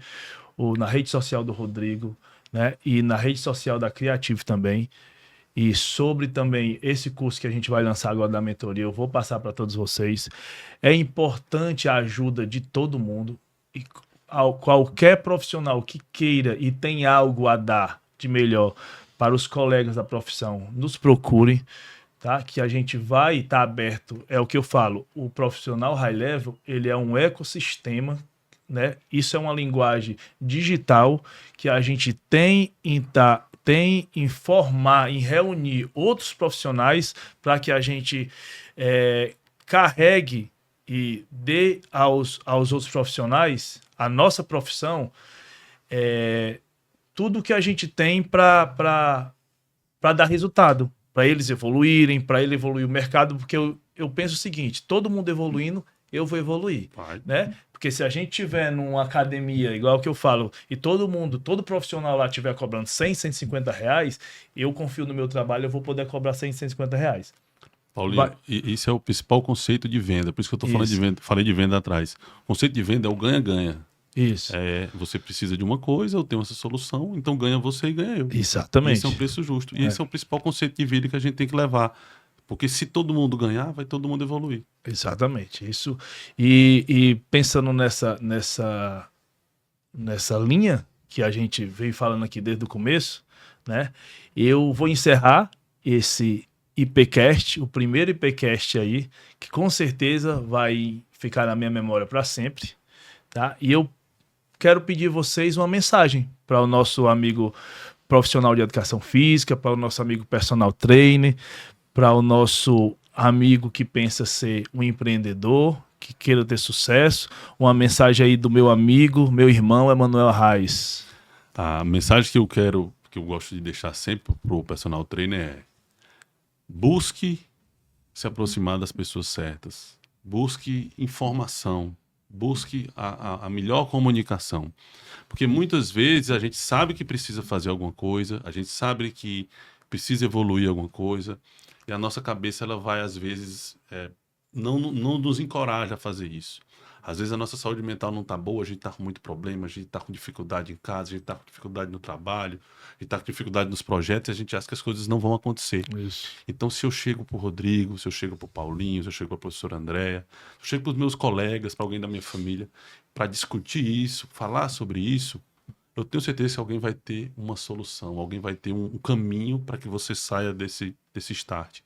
ou na rede social do Rodrigo, né, e na rede social da Creative também. E sobre também esse curso que a gente vai lançar agora da mentoria, eu vou passar para todos vocês. É importante a ajuda de todo mundo. E qualquer profissional que queira e tem algo a dar de melhor para os colegas da profissão, nos procurem, tá? Que a gente vai estar aberto. É o que eu falo, o profissional high level, ele é um ecossistema, né? Isso é uma linguagem digital que a gente tem em formar, em reunir outros profissionais para que a gente carregue e dê aos outros profissionais, a nossa profissão, tudo que a gente tem para dar resultado, para eles evoluírem, para ele evoluir o mercado, porque eu penso o seguinte, todo mundo evoluindo, eu vou evoluir, né? Porque se a gente tiver numa academia, igual que eu falo, e todo profissional lá estiver cobrando 100, 150 reais, eu confio no meu trabalho, eu vou poder cobrar 100, 150 reais. Paulinho, isso é o principal conceito de venda, por isso que eu tô falando de venda, falei de venda atrás. O conceito de venda é o ganha-ganha. Isso. Você precisa de uma coisa, eu tenho essa solução, então ganha você e ganha eu. Exatamente. Esse é um preço justo. E esse é o principal conceito de vida que a gente tem que levar. Porque se todo mundo ganhar, vai todo mundo evoluir. Exatamente. Isso. E pensando nessa linha que a gente veio falando aqui desde o começo, né? Eu vou encerrar esse IPcast, o primeiro IPcast aí, que com certeza vai ficar na minha memória para sempre, tá? E eu quero pedir vocês uma mensagem para o nosso amigo profissional de educação física, para o nosso amigo personal trainer, para o nosso amigo que pensa ser um empreendedor, que queira ter sucesso. Uma mensagem aí do meu amigo, meu irmão, Emanuel Reis. A mensagem que eu gosto de deixar sempre pro personal trainer é: busque se aproximar das pessoas certas, busque informação, busque a melhor comunicação. Porque muitas vezes a gente sabe que precisa fazer alguma coisa, a gente sabe que precisa evoluir alguma coisa, e a nossa cabeça, ela vai, às vezes, não nos encoraja a fazer isso. Às vezes a nossa saúde mental não está boa, a gente está com muito problema, a gente está com dificuldade em casa, a gente está com dificuldade no trabalho, a gente está com dificuldade nos projetos, e a gente acha que as coisas não vão acontecer. Isso. Então, se eu chego para o Rodrigo, se eu chego para o Paulinho, se eu chego para a professora Andréa, se eu chego para os meus colegas, para alguém da minha família, para discutir isso, falar sobre isso, eu tenho certeza que alguém vai ter uma solução, alguém vai ter um caminho para que você saia desse start.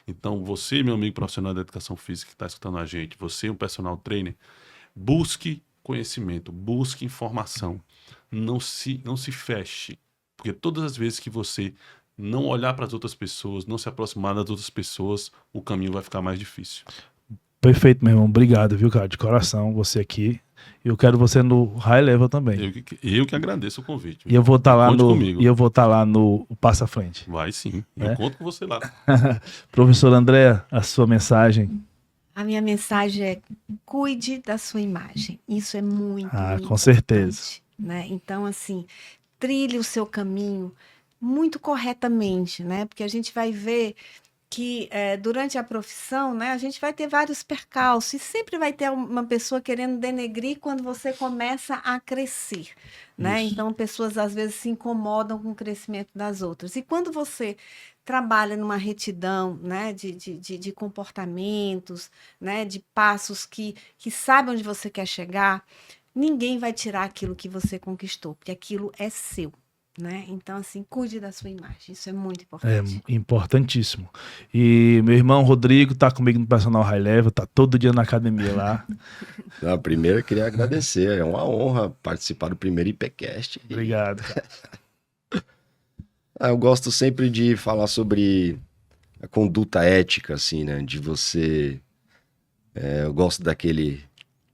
Então, você, meu amigo profissional da educação física que está escutando a gente, você, um personal trainer, busque conhecimento, busque informação. Não se feche, porque todas as vezes que você não olhar para as outras pessoas, não se aproximar das outras pessoas, o caminho vai ficar mais difícil. Perfeito, meu irmão. Obrigado, viu, cara? De coração, você aqui. Eu quero você no High Level também. Eu que agradeço o convite. E eu vou estar lá Conte no. comigo. E eu vou estar lá no Passa à Frente. Vai sim. É? Eu conto com você lá. Professora Andréa, a sua mensagem. A minha mensagem é: cuide da sua imagem. Isso é muito Com importante, certeza. né? Então, assim, trilhe o seu caminho muito corretamente, né? Porque a gente vai ver que durante a profissão, né, a gente vai ter vários percalços e sempre vai ter uma pessoa querendo denegrir quando você começa a crescer, né? Isso. Então, pessoas às vezes se incomodam com o crescimento das outras. E quando você trabalha numa retidão, né, de comportamentos, né, de passos que sabe onde você quer chegar, ninguém vai tirar aquilo que você conquistou, porque aquilo é seu. Né? Então, assim, cuide da sua imagem. Isso é muito importante. É importantíssimo. E meu irmão Rodrigo tá comigo no Personal High Level, tá todo dia na academia lá. Não, primeiro eu queria agradecer. É uma honra participar do primeiro IPcast. Obrigado, cara. Eu gosto sempre de falar sobre a conduta ética, assim, né? De você... eu gosto daquele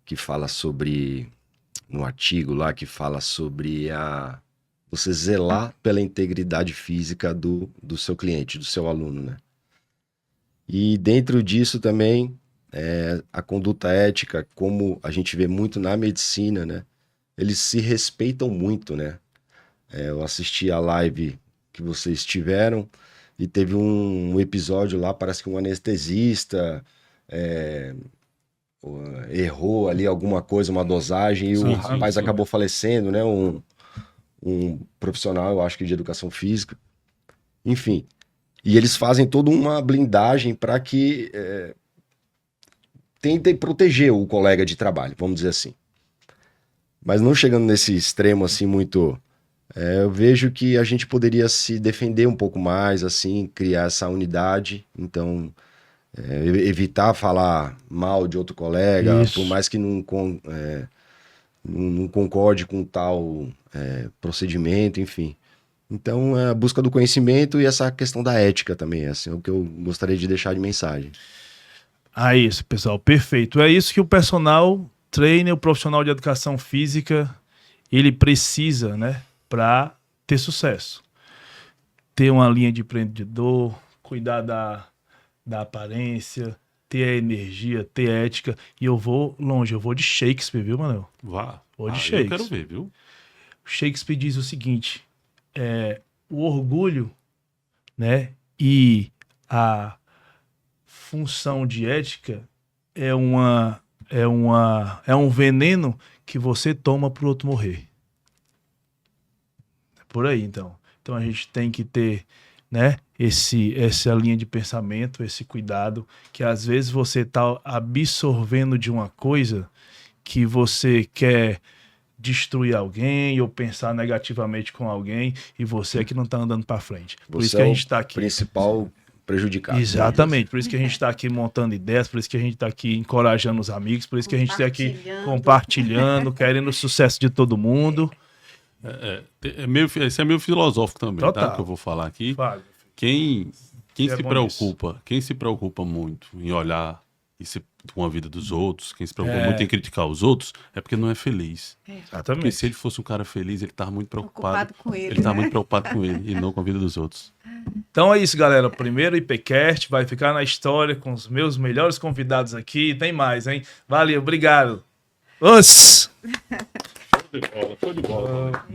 que fala sobre... No artigo lá, que fala sobre você zelar pela integridade física do seu cliente, do seu aluno, né? E dentro disso também, a conduta ética, como a gente vê muito na medicina, né? Eles se respeitam muito, né? Eu assisti a live que vocês tiveram e teve um episódio lá, parece que um anestesista errou ali alguma coisa, uma dosagem, e o rapaz acabou falecendo, né? Um profissional, eu acho que de educação física. Enfim. E eles fazem toda uma blindagem para que tentem proteger o colega de trabalho, vamos dizer assim. Mas não chegando nesse extremo assim muito... eu vejo que a gente poderia se defender um pouco mais, assim, criar essa unidade. Então, evitar falar mal de outro colega, Isso. por mais que não concorde com tal procedimento, enfim. Então, a busca do conhecimento e essa questão da ética também, assim, é o que eu gostaria de deixar de mensagem. Isso, pessoal, perfeito. É isso que o personal trainer, o profissional de educação física, ele precisa, né, para ter sucesso. Ter uma linha de empreendedor, cuidar da aparência, ter a energia, ter a ética. E eu vou longe, eu vou de Shakespeare, viu, Manuel? Vá. Vou de Eu Shakespeare. quero ver, viu? Shakespeare diz o seguinte: o orgulho, né, e a função de ética é um veneno que você toma para o outro morrer. É por aí, então. Então a gente tem que ter, né, essa linha de pensamento, esse cuidado, que às vezes você está absorvendo de uma coisa que você quer destruir alguém ou pensar negativamente com alguém e você é que não está andando para frente. Por isso que a gente está aqui. Principal prejudicado. Exatamente, por isso que a gente está aqui montando ideias, por isso que a gente está aqui encorajando os amigos, por isso que a gente está aqui compartilhando, querendo o sucesso de todo mundo. Esse é meio filosófico também, Total. tá? Que eu vou falar aqui. Fábio. Quem É se preocupa muito em olhar com a vida dos outros, quem se preocupa É. muito em criticar os outros, é porque não é feliz. Porque Exatamente. se ele fosse um cara feliz, ele tava muito preocupado. Com ele, Ele tá né? muito preocupado com ele e não com a vida dos outros. Então é isso, galera. O primeiro IPcast vai ficar na história com os meus melhores convidados aqui. Tem mais, hein? Valeu, obrigado. Os! Show de bola, show de bola.